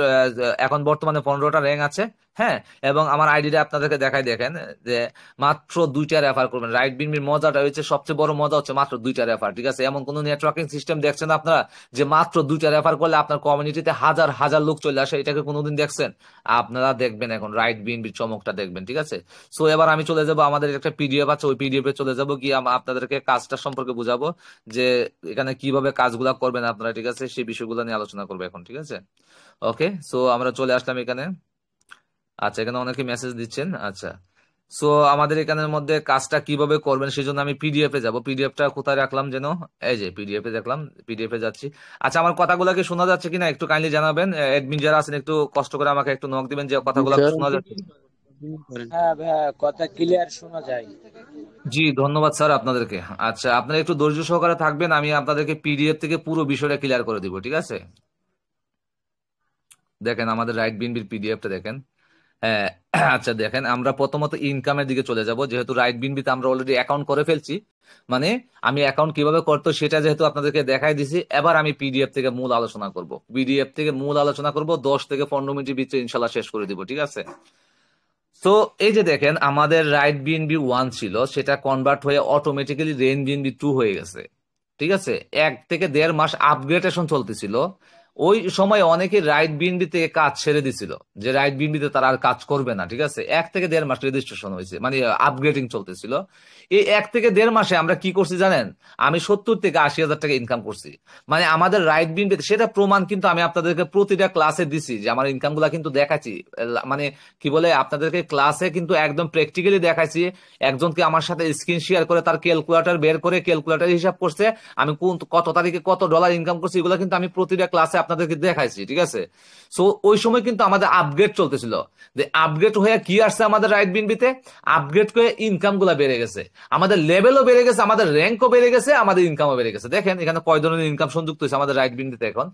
এখন বর্তমানে 15টা র্যাঙ্ক আছে, হ্যাঁ। এবং আমার আইডিটা আপনাদেরকে দেখাই, দেখেন যে মাত্র 2টা রেফার করবেন। রাইট বিনবির মজাটা হচ্ছে, সবচেয়ে বড় মজা হচ্ছে মাত্র 2টা রেফার, ঠিক আছে। এমন কোন নেটওয়ার্কিং সিস্টেম দেখছেন আপনারা যে মাত্র 2টা রেফার করলে আপনার কমিউনিটিতে হাজার হাজার লোক চলে আসে? এটাকে কোনোদিন দেখছেন? আপনারা দেখবেন এখন রাইট বিনবির চমকটা দেখবেন, ঠিক আছে। সো এবার আমি চলে যাব, আমাদের একটা পিডিএফ আছে, ওই পিডিএফ এ চলে যাব, গিয়ে আপনাদেরকে কাজটা সম্পর্কে বুঝাবো, যে এখানে কিভাবে কাজগুলা করবেন আপনারা, ঠিক আছে, সেই বিষয়গুলো নিয়ে আলোচনা করবো এখন, ঠিক আছে। ওকে, সো আমরা চলে আসলাম এখানে। আচ্ছা, এখানে অনেকে মেসেজ দিচ্ছেন। আচ্ছা, সো আমাদের এখানের মধ্যে কাজটা কিভাবে করবেন সেজন্য আমি পিডিএফ এ যাব। পিডিএফটা কোথায় রাখলাম যেন, এই যে পিডিএফ এ দেখলাম, পিডিএফ এ যাচ্ছি। আচ্ছা, আমার কথাগুলো কি শোনা যাচ্ছে কিনা একটু কাইন্ডলি জানাবেন, অ্যাডমিন যারা আছেন একটু কষ্ট করে আমাকে একটু নক দিবেন যে জি কথাগুলো স্যার। শোনা যাচ্ছে। হ্যাঁ ভাইয়া, কথা ক্লিয়ার শোনা যায়। জি ধন্যবাদ স্যার আপনাদেরকে। আচ্ছা, আপনারা একটু ধৈর্য সহকারে থাকবেন, আমি আপনাদেরকে পিডিএফ থেকে পুরো বিষয়টা ক্লিয়ার করে দিব, ঠিক আছে। দেখেন আমাদের রাইট বিনবির পিডিএফটা দেখেন, হ্যাঁ। আচ্ছা দেখেন, আমরা প্রথমত ইনকামের দিকে চলে যাব, যেহেতু রাইট বিনবিতে আমরা অলরেডি অ্যাকাউন্ট করে ফেলছি। মানে আমি অ্যাকাউন্ট কিভাবে করতো সেটা যেহেতু আপনাদেরকে দেখাই দিছি, এবার আমি পিডিএফ থেকে মূল আলোচনা করব। পিডিএফ থেকে মূল আলোচনা করব, 10 থেকে 15 মিনিটের ভিতরে ইনশাল্লাহ শেষ করে দিব, ঠিক আছে? তো এই যে দেখেন, আমাদের রাইট বিএনবি 1 ছিল, সেটা কনভার্ট হয়ে অটোমেটিক্যালি রেন বিএনবি 2 হয়ে গেছে। ঠিক আছে, 1 থেকে 1.5 মাস আপগ্রেডেশন চলতেছিল। ওই সময় অনেকে রাইট বিএনবি থেকে কাজ ছেড়ে দিছিল, যে রাইট বিএনবি তে তারা আর কাজ করবে না। ঠিক আছে, 1 থেকে 1.5 মাস রেজিস্ট্রেশন হয়েছে, মানে আপগ্রেডিং চলতেছিল। এই 1 থেকে 1.5 মাসে আমরা কি করছি জানেন? আমি 70 থেকে 80 হাজার টাকা ইনকাম করছি। মানে আমাদের রাইট বিএনবি, সেটা প্রমাণ কিন্তু আমি আপনাদেরকে প্রতিটা ক্লাসে দিছি, যে আমার ইনকাম গুলা কিন্তু দেখাচ্ছি। মানে কি বলে, আপনাদেরকে ক্লাসে কিন্তু একদম প্র্যাকটিক্যালি দেখাইছি। একজনকে আমার সাথে স্ক্রিন শেয়ার করে তার ক্যালকুলেটর বের করে ক্যালকুলেটর হিসাব করছে, আমি কোন কত তারিখে কত ডলার ইনকাম করছি, এগুলো কিন্তু আমি প্রতিটা ক্লাসে আপনাদেরকে দেখাইছি। ঠিক আছে, সো ওই সময় কিন্তু আমাদের আপগ্রেড চলতেছিল। যে আপগ্রেড হয়ে কি আসছে আমাদের রাইট বিনবিতে, আপগ্রেড করে ইনকাম গুলা বেড়ে গেছে, আমাদের লেভেলও বেড়ে গেছে, আমাদের র্যাঙ্কও বেড়ে গেছে, আমাদের ইনকামও বেড়ে গেছে। দেখেন এখানে কয় ধরনের ইনকাম সংযুক্ত হয়েছে আমাদের রাইট বিনবিতে। এখন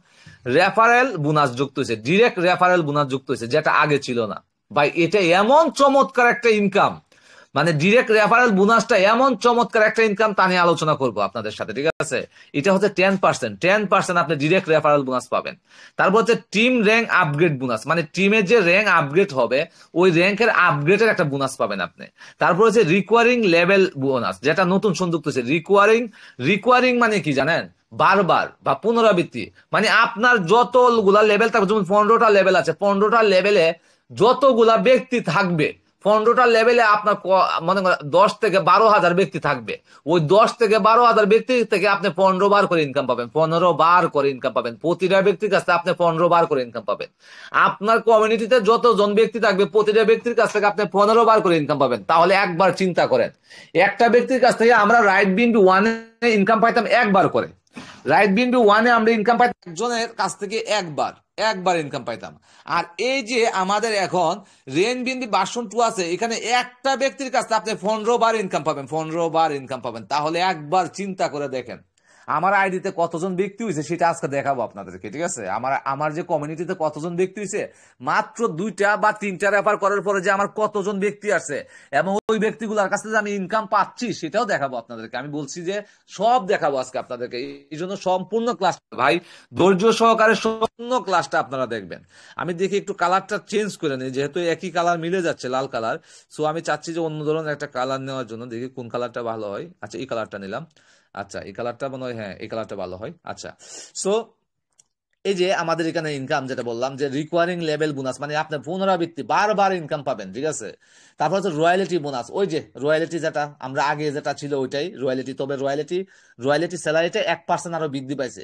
রেফারেল বোনাস যুক্ত হয়েছে, ডিরেক্ট রেফারেল বোনাস যুক্ত হয়েছে, যেটা আগে ছিল না। ভাই এটা এমন চমৎকার একটা ইনকাম, মানে ডিরেক্ট রেফারেল বোনাসটা এমন চমৎকার একটা ইনকাম, তা নিয়ে আলোচনা করবো আপনাদের সাথে। ঠিক আছে, এটা হচ্ছে 10% আপনি ডিরেক্ট রেফারেল বোনাস পাবেন। তারপর হচ্ছে টিম র্যাঙ্ক আপগ্রেড বোনাস, মানে টিমের যে র্যাঙ্ক আপগ্রেড হবে ওই র্যাঙ্কের আপগ্রেডের একটা বোনাস পাবেন আপনি। তারপর হচ্ছে রিকোয়ারিং লেভেল বোনাস, যেটা নতুন সংযুক্ত হচ্ছে। রিকোয়ারিং মানে কি জানেন? বারবার বা পুনরাবৃত্তি। মানে আপনার যতগুলা লেভেল থাকবে, যেমন 15টা লেভেল আছে, 15টা লেভেলে যতগুলা ব্যক্তি থাকবে, 15টা লেভেলে আপনার মনে করেন 10 থেকে 12 হাজার ব্যক্তি থাকবে। ওই 10 থেকে 12 হাজার ব্যক্তি থেকে আপনি 15 বার করে ইনকাম পাবেন, 15 বার করে ইনকাম পাবেন। প্রতিটা ব্যক্তির কাছ থেকে আপনি 15 বার করে ইনকাম পাবেন। আপনার কমিউনিটিতে যতজন ব্যক্তি থাকবে, প্রতিটা ব্যক্তির কাছ থেকে আপনি 15 বার করে ইনকাম পাবেন। তাহলে একবার চিন্তা করেন, একটা ব্যক্তির কাছ থেকে আমরা রাইট বিনবি 1-এ ইনকাম পাইতাম একবার করে। রাইট বিনবি 1-এ আমরা ইনকাম পাইতাম একজনের কাছ থেকে একবার, একবার ইনকাম পাইতাম। আর এই যে আমাদের এখন রেন বিনবি ভার্সন 2 আছে, এখানে একটা ব্যক্তির কাছে আপনি 15 বার ইনকাম পাবেন, 15 বার ইনকাম পাবেন। তাহলে একবার চিন্তা করে দেখেন আমার আইডিতে কতজন ব্যক্তি হয়েছে, সেটা আজকে দেখাবো আপনাদেরকে। ঠিক আছে, আমার আমার যে কমিউনিটিতে কতজন ব্যক্তি হয়েছে, মাত্র 2টা বা 3টা রেফার করার পরে যে আমার কতজন ব্যক্তি আছে, এবং ওই ব্যক্তিগুলোর কাছে যে আমি ইনকাম পাচ্ছি, সেটাও দেখাবো আপনাদেরকে। আমি বলছি যে সব দেখাবো আজকে আপনাদেরকে। এই জন্য সম্পূর্ণ ক্লাস ভাই, ধৈর্য সহকারে সম্পূর্ণ ক্লাসটা আপনারা দেখবেন। আমি দেখি একটু কালারটা চেঞ্জ করে নিই, যেহেতু একই কালার মিলে যাচ্ছে, লাল কালার। সো আমি চাচ্ছি যে অন্য ধরনের একটা কালার নেওয়ার জন্য। দেখি কোন কালারটা ভালো হয়। আচ্ছা, এই কালারটা নিলাম। আচ্ছা, এই কালারটা মনে হয়, হ্যাঁ এই কালারটা ভালো হয়। আচ্ছা, সো এই যে আমাদের এখানে ইনকাম যেটা বললাম, যে রিকোয়ারিং লেভেল বোনাস, মানে আপনি পুনরাবৃত্তি বারবার ইনকাম পাবেন। ঠিক আছে, তারপর হচ্ছে রয়্যালিটি বোনাস, ওই যে রয়্যালিটি যেটা আমরা আগে যেটা ছিল ওইটাই রয়্যালিটি, তবে রয়্যালিটি স্যালারিটা 1% আরো বৃদ্ধি পাইছে।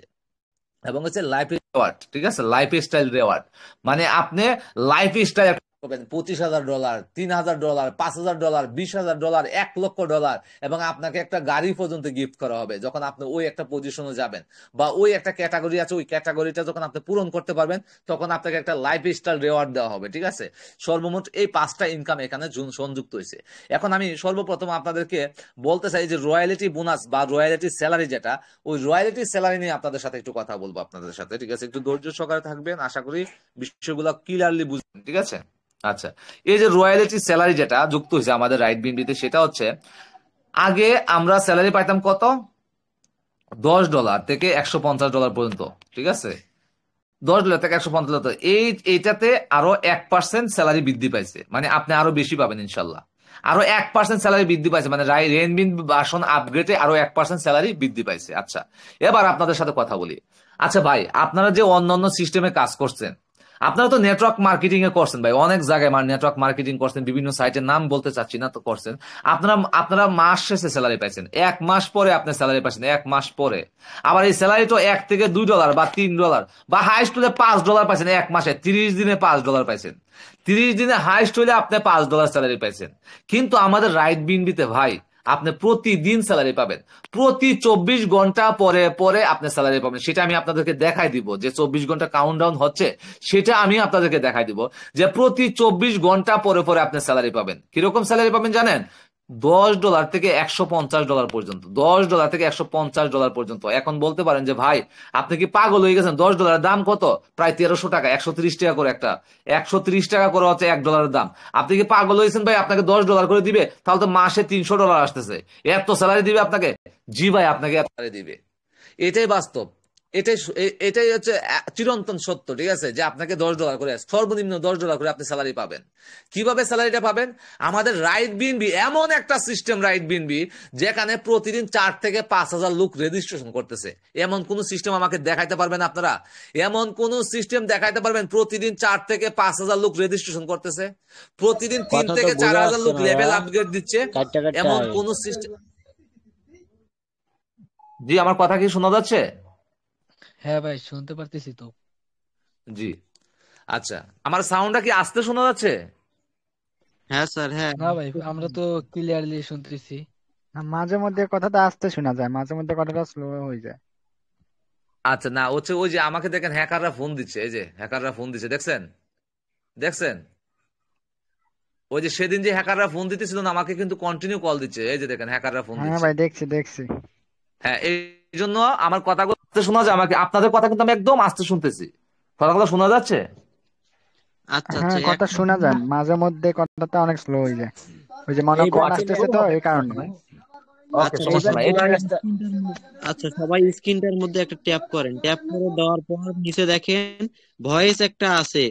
এবং হচ্ছে লাইফ রিওয়ার্ড। ঠিক আছে, লাইফ স্টাইল রিওয়ার্ড, মানে আপনি লাইফ স্টাইল পাবেন $25,000, $3,000, $5,000, $20,000, $1,00,000, এবং আপনাকে একটা গাড়ি পর্যন্ত গিফট করা হবে যখন আপনি ওই একটা পজিশনে যাবেন, বা ওই একটা ক্যাটাগরি আছে, ওই ক্যাটাগরিটা যখন আপনি পূরণ করতে পারবেন, তখন আপনাকে একটা লাইফ স্টাইল রিওয়ার্ড দেওয়া হবে। ঠিক আছে, সর্বমোট এই 5টা ইনকাম এখানে সংযুক্ত হয়েছে। এখন আমি সর্বপ্রথম আপনাদেরকে বলতে চাই যে রয়্যালিটি বোনাস বা রয়্যালিটি স্যালারি, যেটা ওই রয়্যালিটি স্যালারি নিয়ে আপনাদের সাথে একটু কথা বলবো আপনাদের সাথে। ঠিক আছে, একটু ধৈর্য সহকারে থাকবেন, আশা করি বিষয়গুলো ক্লিয়ারলি বুঝবেন। ঠিক আছে, আচ্ছা, এই যে রয়্যালিটি স্যালারি যেটা যুক্ত হয়েছে আমাদের রাইট বিনবিতে, সেটা হচ্ছে আগে আমরা স্যালারি পাইতাম কত, $10 থেকে $150 পর্যন্ত। ঠিক আছে, $10 থেকে $150। এইটাতে আরো 1% স্যালারি বৃদ্ধি পাইছে, মানে আপনি আরো বেশি পাবেন ইনশাল্লাহ। আরো 1% স্যালারি বৃদ্ধি পাইছে, মানে রেনবিন ভার্সন আপগ্রেডে আরো 1% স্যালারি বৃদ্ধি পাইছে। আচ্ছা, এবার আপনাদের সাথে কথা বলি। আচ্ছা ভাই, আপনারা যে অন্যান্য সিস্টেমে কাজ করছেন, আপনারা তো নেটওয়ার্ক মার্কেটিং এ করছেন ভাই, অনেক জায়গায় নেটওয়ার্ক মার্কেটিং করছেন, বিভিন্ন সাইটের নাম বলতে চাচ্ছি না, তো করছেন। আপনারা আপনারা মাস শেষে স্যালারি পাইছেন, 1 মাস পরে আপনি স্যালারি পাইছেন, 1 মাস পরে। আবার এই স্যালারি তো $1 থেকে $2 বা $3 বা হাইস্ট হলে $5 পাইছেন 1 মাসে, 30 দিনে $5 পাইছেন। 30 দিনে হাইস্ট হলে আপনি $5 স্যালারি পাইছেন। কিন্তু আমাদের রাইট বিনবিতে ভাই, আপনি প্রতিদিন স্যালারি পাবেন, প্রতি 24 ঘন্টা পরে পরে আপনি স্যালারি পাবেন। সেটা আমি আপনাদেরকে দেখাই দিব, যে 24 ঘন্টা কাউন্টডাউন হচ্ছে, সেটা আমি আপনাদেরকে দেখাই দিব, যে প্রতি 24 ঘন্টা পরে পরে আপনি স্যালারি পাবেন। কিরকম স্যালারি পাবেন জানেন? $10 থেকে $150 পর্যন্ত, $10 থেকে $150 পর্যন্ত। এখন বলতে পারেন যে ভাই আপনি কি পাগল হয়ে গেছেন? $10 দাম কত? প্রায় 1300 টাকা, 130 টাকা করে একটা, 130 টাকা করে হচ্ছে $1 দাম। আপনি কি পাগল হয়েছেন ভাই? আপনাকে $10 করে দিবে, তাহলে তো মাসে $300 আসতেছে। এত স্যালারি দিবে আপনাকে? জি ভাই, আপনাকে এত স্যালারি দিবে। এটাই বাস্তব। এটাই হচ্ছে চিরন্তন সত্য, ঠিক আছে, যে আপনাকে $10 করে, সর্বনিম্ন $10 করে আপনি স্যালারি পাবেন। কিভাবে স্যালারিটা পাবেন? আমাদের রাইট বিএনবি এমন একটা সিস্টেম, রাইট বিএনবি, যেখানে প্রতিদিন 4 থেকে 5 হাজার লোক রেজিস্ট্রেশন করতেছে। এমন কোন সিস্টেম আমাকে দেখাইতে পারবেন আপনারা? এমন কোন সিস্টেম দেখাইতে পারবেন প্রতিদিন 4 থেকে 5 হাজার লোক রেজিস্ট্রেশন করতেছে, প্রতিদিন তিন কথা তো থেকে চার বোঝা হাজার যাচ্ছে লোক না লেভেল ভাইয়া, আপগ্রেড দিচ্ছে? কাটটা কাটটা এমন আয়। কোন সিস্টেম? জি, আমার কথা কি শোনা যাচ্ছে? হ্যাঁ ভাই, শুনতে পারতেছি তো। জি। আচ্ছা, আমার সাউন্ডটা কি আস্তে শোনা যাচ্ছে? হ্যাঁ স্যার, হ্যাঁ। না ভাই, আমরা তো ক্লিয়ারলি শুনতেছি। না, মাঝে মধ্যে কথাটা আস্তে শোনা যায়, মাঝে মধ্যে কথাটা স্লো হয়ে যায়। আচ্ছা, না হচ্ছে ওই যে আমাকে দেখেন হ্যাকাররা ফোন দিচ্ছে, এই যে হ্যাকাররা ফোন দিচ্ছে, দেখছেন? দেখছেন? ওই যে সেদিন যে হ্যাকাররা ফোন দিতেছিল না, আমাকে কিন্তু কন্টিনিউ কল দিচ্ছে, এই যে দেখেন হ্যাকাররা ফোন হ্যাঁ দিচ্ছে। ভাই, দেখছি দেখছি। হ্যাঁ, এই জন্য আমার কথাগুলো আস্তে শোনা যায়। আমাকে আপনাদের কথা কিন্তু আমি একদম আস্তে শুনতেছি। কথাগুলো শোনা যাচ্ছে? আচ্ছা হ্যাঁ, আচ্ছা, কথা শোনা যায়, মাঝে মধ্যে কথাটা অনেক স্লো হয়ে যায়। ওই যে মনে এই কল ব্যাচে আসতেছে তো, এই কারণে। ওকে, আচ্ছা এই সমস্যা সবাই নাই। ব্যাচে এটা রিকোয়েস্ট। আচ্ছা সবাই স্ক্রিনটার মধ্যে একটা ট্যাপ করেন, ট্যাপ করে দেওয়ার পর নিচে দেখেন ভয়েস একটা আছে,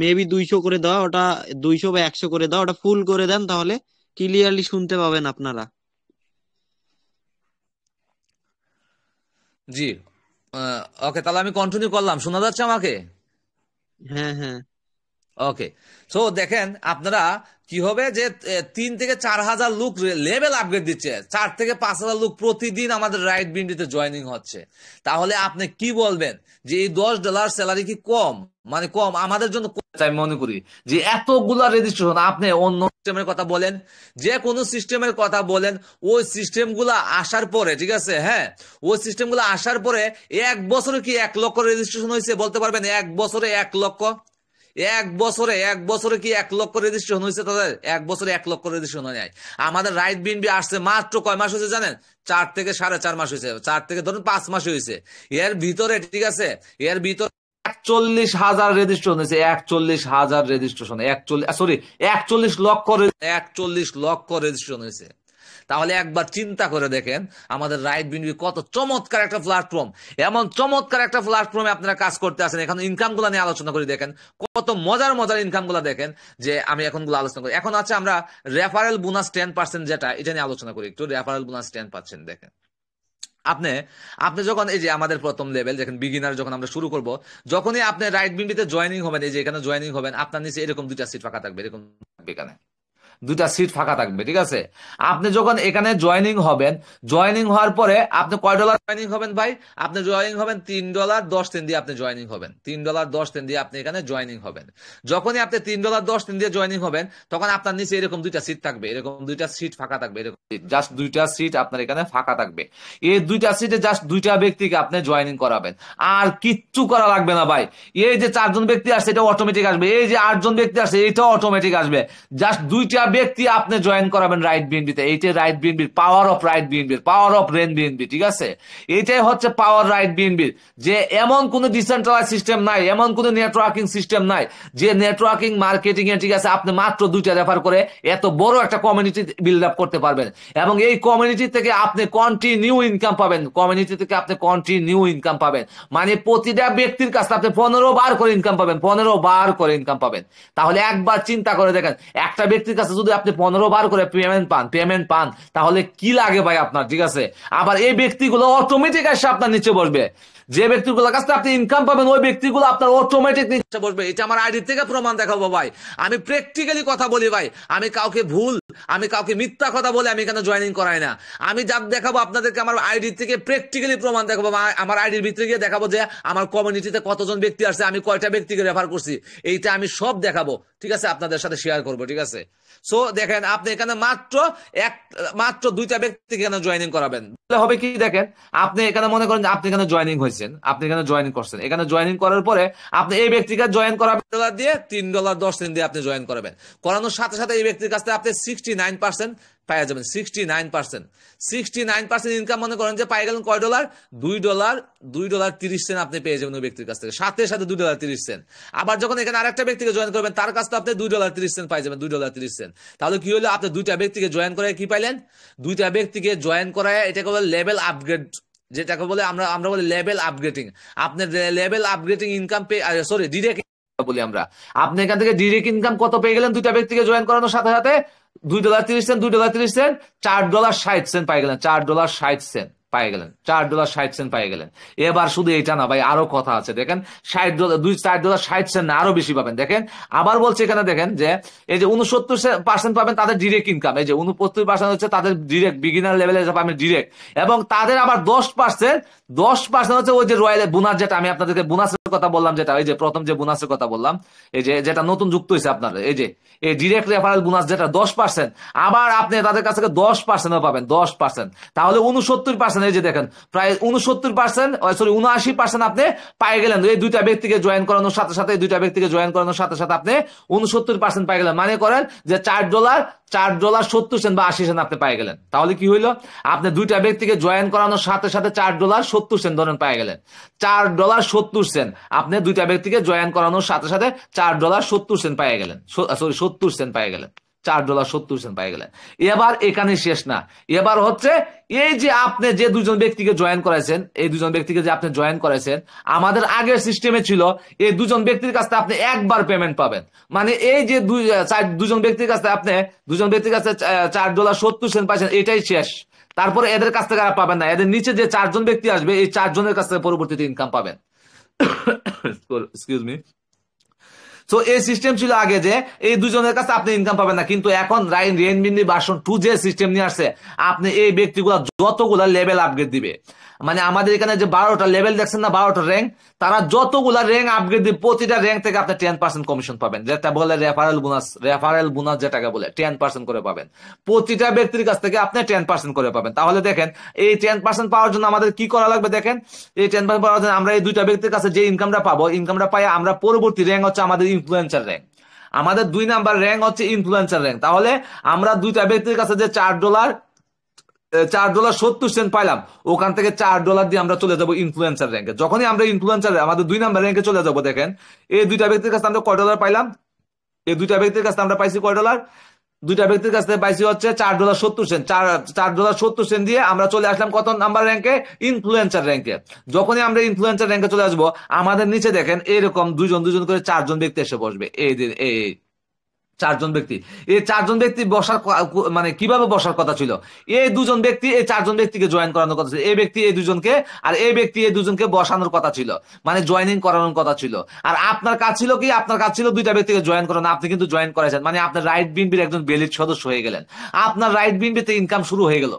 মেবি 200 করে দাও ওটা, 200 বা 100 করে দাও, ওটা ফুল করে দেন, তাহলে ক্লিয়ারলি শুনতে পাবেন আপনারা। জি। ওকে, তাহলে আমি কন্টিনিউ করলাম, শোনা যাচ্ছে আমাকে? হ্যাঁ হ্যাঁ। ওকে। সো দেখেন আপনারা কি হবে যে 3 থেকে 4 হাজার লোক লেভেল আপগ্রেড দিচ্ছে, 4 থেকে 5 হাজার লোক প্রতিদিন আমাদের রাইট বিন্ডিতে জয়েনিং হচ্ছে। তাহলে আপনি কি বলবেন যে এই $10 স্যালারি কি কম? মানে কম আমাদের জন্য কম। আমি মনে করি যে এতগুলা রেজিস্ট্রেশন, আপনি অন্য সিস্টেমের কথা বলেন, যে কোনো সিস্টেমের কথা বলেন, ওই সিস্টেমগুলা আসার পরে, ঠিক আছে, হ্যাঁ, ওই সিস্টেমগুলো আসার পরে 1 বছরে কি 1 লক্ষ রেজিস্ট্রেশন হয়েছে? বলতে পারবেন 1 বছরে 1 লক্ষ? 1 বছরে কি 1 লক্ষ রেজিস্ট্রেশন হয়েছে তাদের? 1 বছরে 1 লক্ষ রেজিস্ট্রেশন হয় নাই। আমাদের রাইট বিএনবি আসছে মাত্র কয় মাস হয়েছে জানেন? 4 থেকে 4.5 মাস হয়েছে, 4 থেকে ধরুন 5 মাস হয়েছে। এর ভিতরে, ঠিক আছে, এর ভিতরে 41,000 রেজিস্ট্রেশন হয়েছে, 41,000 রেজিস্ট্রেশন, 41 লক্ষ রেজিস্ট্রেশন হয়েছে। তাহলে একবার চিন্তা করে দেখেন আমাদের রাইট বিএনবি কত চমৎকার একটা প্ল্যাটফর্ম। এমন চমৎকার একটা প্ল্যাটফর্মে আপনারা কাজ করতে আসেন। এখন ইনকাম গুলা নিয়ে আলোচনা করি, দেখেন কত মজার মজার ইনকাম গুলা। দেখেন যে আমি এখন গুলো আলোচনা করি, এখন আছে আমরা রেফারেল বোনাস 10%, যেটা এটা নিয়ে আলোচনা করি একটু। রেফারেল বোনাস 10%, দেখেন আপনি আপনি যখন এই যে আমাদের প্রথম লেভেল, যখন বিগিনার, যখন আমরা শুরু করব, যখনই আপনি রাইট বিনবিতে জয়েনিং হবেন, এই যে এখানে জয়েনিং হবেন, আপনার নিচে এরকম 2টা সিট ফাঁকা থাকবে, এরকম থাকবে, এখানে 2টা সিট ফাঁকা থাকবে, ঠিক আছে। আপনি যখন এখানে জয়েনিং হবেন, জয়েনিং হওয়ার পরে আপনি কয় ডলার জয়েনিং হবেন ভাই? আপনি জয়েনিং হবেন $3.10 দিয়ে, আপনি জয়েনিং হবেন $3.10 দিয়ে, আপনি এখানে জয়েনিং হবেন। যখনই আপনি $3.10 দিয়ে জয়েনিং হবেন, তখন আপনার নিচে এরকম 2টা সিট থাকবে, এরকম 2টা সিট ফাঁকা থাকবে, এরকম জাস্ট 2টা সিট আপনার এখানে ফাঁকা থাকবে। এই 2টা সিটে জাস্ট 2টা ব্যক্তিকে আপনি জয়েনিং করাবেন, আর কিচ্ছু করা লাগবে না ভাই। এই যে 4জন ব্যক্তি আসছে, এটা অটোমেটিক আসবে। এই যে 8জন ব্যক্তি আসছে, এটাও অটোমেটিক আসবে। জাস্ট 2টা ব্যক্তি আপনি জয়েন করাবেন রাইট বিএনবিতে। এইটাই রাইট বিএনবির পাওয়ার অফ রাইট বিএনবির, পাওয়ার অফ রেন বিএনবি, ঠিক আছে। এটাই হচ্ছে পাওয়ার রাইট বিএনবির, যে এমন কোনো ডিসেন্ট্রালাইজ সিস্টেম নাই, এমন কোনো নেটওয়ার্কিং সিস্টেম নাই, যে নেটওয়ার্কিং মার্কেটিং এ, ঠিক আছে, আপনি মাত্র 2টা রেফার করে এত বড় একটা কমিউনিটি বিল্ড আপ করতে পারবেন। এবং এই কমিউনিটি থেকে আপনি কন্টিনিউ ইনকাম পাবেন, কমিউনিটি থেকে আপনি কন্টিনিউ ইনকাম পাবেন। মানে প্রতিটা ব্যক্তির কাছে আপনি 15 বার করে ইনকাম পাবেন, 15 বার করে ইনকাম পাবেন। তাহলে একবার চিন্তা করে দেখেন, একটা ব্যক্তির কাছে যদি আপনি 15 বার করে পেমেন্ট পান, তাহলে কি লাগে ভাই আপনার, ঠিক আছে। আবার এই ব্যক্তিগুলো অটোমেটিক এসে আপনার নিচে বসবে। যে ব্যক্তিগুলোর কাছে আপনি ইনকাম পাবেন, ওই ব্যক্তিগুলো আপনার অটোমেটিক নিচে বসবে। এটা আমার আইডি থেকে প্রমাণ দেখাবো ভাই, আমি প্র্যাকটিক্যালি কথা বলি ভাই। আমি কাউকে মিথ্যা কথা বলে আমি এখানে জয়েনিং করাই না। আমি যা দেখাবো আপনাদেরকে, আমার আইডি থেকে প্র্যাকটিক্যালি প্রমাণ দেখাবো। আমার আইডির ভিতরে গিয়ে দেখাবো যে আমার কমিউনিটিতে কতজন ব্যক্তি আসছে, আমি কয়টা ব্যক্তিকে রেফার করছি, এইটা আমি সব দেখাবো, ঠিক আছে, আপনাদের সাথে শেয়ার করবো, ঠিক আছে। সো দেখেন আপনি এখানে মাত্র 2টা ব্যক্তিকে এখানে জয়েনিং করাবেন, হবে কি দেখেন, আপনি এখানে মনে করেন আপনি এখানে জয়েনিং হয়েছে, হয়েছেন, আপনি এখানে জয়েন করছেন, এখানে জয়েনিং করার পরে আপনি এই ব্যক্তিকে জয়েন করাবেন ডলার দিয়ে, $3.10 দিয়ে আপনি জয়েন করবেন। করানোর সাথে সাথে এই ব্যক্তির কাছ থেকে আপনি 69% পাওয়া যাবেন। 69% ইনকাম মনে করেন যে পাই গেলেন কয় ডলার? $2.30 আপনি পেয়ে যাবেন ওই ব্যক্তির কাছ থেকে, সাথে সাথে $2.30। আবার যখন এখানে আরেকটা ব্যক্তিকে জয়েন করবেন তার কাছ থেকে আপনি $2.30 পাই যাবেন, $2.30। তাহলে কি হলো? আপনি দুইটা ব্যক্তিকে জয়েন করে কি পাইলেন? দুইটা ব্যক্তিকে জয়েন করায় এটাকে বলে লেভেল আপগ্রেড, যেটাকে বলে আমরা বলি লেভেল আপগ্রেডিং। আপনার level upgrading income pay, sorry direct বলি আমরা। আপনি এখান থেকে ডিরেক্ট ইনকাম কত পেয়ে গেলেন? দুইটা ব্যক্তিকে জয়েন করানোর সাথে সাথে $2.30, $4.60 পাই গেলেন, $4.60 পাই গেলেন, $4.60 পাই গেলেন। এবার শুধু এটা না ভাই, আরো কথা আছে দেখেন, $4.60 না, আরো বেশি পাবেন। দেখেন আবার বলছে এখানে, দেখেন যে এই যে 69% পাবেন তাদের ডিরেক্ট ইনকাম, এই যে 69% হচ্ছে তাদের ডিরেক্ট বিগিনার লেভেলে পাবেন ডিরেক্ট, এবং তাদের আবার 10% হচ্ছে ওই যে রয়্যাল বোনাস, যেটা আমি আপনাদেরকে বোনাসের কথা বললাম, যেটা এই যে প্রথম যে বোনাসের কথা বললাম, এই যে যেটা নতুন যুক্ত হয়েছে আপনার, এই যে এই ডিরেক্ট রেফারেল বোনাস যেটা 10%, আবার আপনি তাদের কাছ থেকে 10% পাবেন, 10%। তাহলে 69%, এই যে দেখেন প্রায় 69%, সরি 79% আপনি পাই গেলেন এই দুইটা ব্যক্তিকে জয়েন করানোর সাথে সাথে, এই দুইটা ব্যক্তিকে জয়েন করানোর সাথে সাথে আপনি 69% পাই গেলেন। মানে করেন যে $4.70 বা 80 সেন্ট আপনি পাই গেলেন। তাহলে কি হইলো? আপনি দুইটা ব্যক্তিকে জয়েন করানোর সাথে সাথে $4.70 ধরেন পাই গেলেন, $4.70 আপনি দুইটা ব্যক্তিকে জয়েন করানোর সাথে সাথে $4.70 পাই গেলেন, সরি 70 সেন্ট পাই গেলেন, $4.70 পাই গেলেন। এবার এখানে শেষ না, এবার হচ্ছে এই যে আপনি যে দুজন ব্যক্তিকে জয়েন করেছেন, এই দুজন ব্যক্তিকে যে আপনি জয়েন করেছেন, আমাদের আগের সিস্টেমে ছিল এই দুজন ব্যক্তির কাছ থেকে আপনি একবার পেমেন্ট পাবেন। মানে এই যে দুজন ব্যক্তির কাছে আপনি $4.70 পাইছেন, এটাই শেষ। তারপরে এদের কাছ থেকে আর পাবেন না, এদের নিচে যে 4জন ব্যক্তি আসবে এই 4জনের কাছ থেকে পরবর্তীতে ইনকাম পাবেন। Excuse me. তো এই সিস্টেম ছিল আগে যে এই দুজনের কাছে আপনি ইনকাম পাবেন না, কিন্তু এখন রেইনবিন্দি ভার্সন 2 যে সিস্টেম নিয়ে আসছে, আপনি এই ব্যক্তিগুলা যতগুলা লেভেল আপগ্রেড দিবে, মানে আমাদের এখানে যে 12টা লেভেল দেখছেন না, 12টা র্যাঙ্ক, তারা যতগুলা র্যাঙ্ক আপগ্রেড দিবে প্রতিটা র্যাঙ্ক থেকে আপনি 10% কমিশন পাবেন, যেটা বলে রেফারেল বোনাস যেটাকে বলে 10% করে পাবেন। প্রতিটা ব্যক্তির কাছ থেকে আপনি 10% করে পাবেন। তাহলে দেখেন এই 10% পাওয়ার জন্য আমাদের কি করা লাগবে? দেখেন এই 10% পাওয়ার জন্য আমরা এই দুইটা ব্যক্তির কাছে যে ইনকামটা পাবো, ইনকামটা পাই আমরা পরবর্তী র্যাঙ্ক হচ্ছে আমাদের ইনফ্লুয়েন্সার র্যাঙ্ক, আমাদের 2 নাম্বার র্যাঙ্ক হচ্ছে ইনফ্লুয়েন্সার র্যাঙ্ক। তাহলে আমরা দুইটা ব্যক্তির কাছে যে $4.70 পাইলাম, ওখান থেকে $4 দিয়ে আমরা চলে যাবো ইনফ্লুয়েন্সার র্যাঙ্কে। যখনই আমরা ইনফ্লুয়েন্সার আমাদের 2 নাম্বার র্যাঙ্কে চলে যাবো, দেখেন এই দুইটা ব্যক্তির কাছে আমরা কয় ডলার পাইলাম? এই দুইটা ব্যক্তির কাছে আমরা পাইছি কয় ডলার? দুইটা ব্যক্তির কাছ থেকে পাইছি হচ্ছে $4.70 দিয়ে আমরা চলে আসলাম কত নাম্বার র্যাঙ্কে? ইনফ্লুয়েন্সার র্যাঙ্কে। যখনই আমরা ইনফ্লুয়েন্সার র্যাঙ্কে চলে আসবো, আমাদের নিচে দেখেন এরকম দুজন করে 4জন ব্যক্তি এসে বসবে, এই 4জন ব্যক্তি। এই 4জন ব্যক্তি বসার মানে কিভাবে বসার কথা ছিল? এই দুজন ব্যক্তি এই 4জন ব্যক্তিকে জয়েন করানোর কথা ছিল, এই ব্যক্তি এই দুজনকে, আর এই ব্যক্তি এই দুজনকে বসানোর কথা ছিল, মানে জয়েনিং করানোর কথা ছিল। আর আপনার কাজ ছিল কি? আপনার কাজ ছিল দুইটা ব্যক্তিকে জয়েন করানো, আপনি কিন্তু জয়েন করেছেন, মানে আপনার রাইট বিএনপির একজন ভ্যালিড সদস্য হয়ে গেলেন, আপনার রাইট বিএনপি থেকে ইনকাম শুরু হয়ে গেল,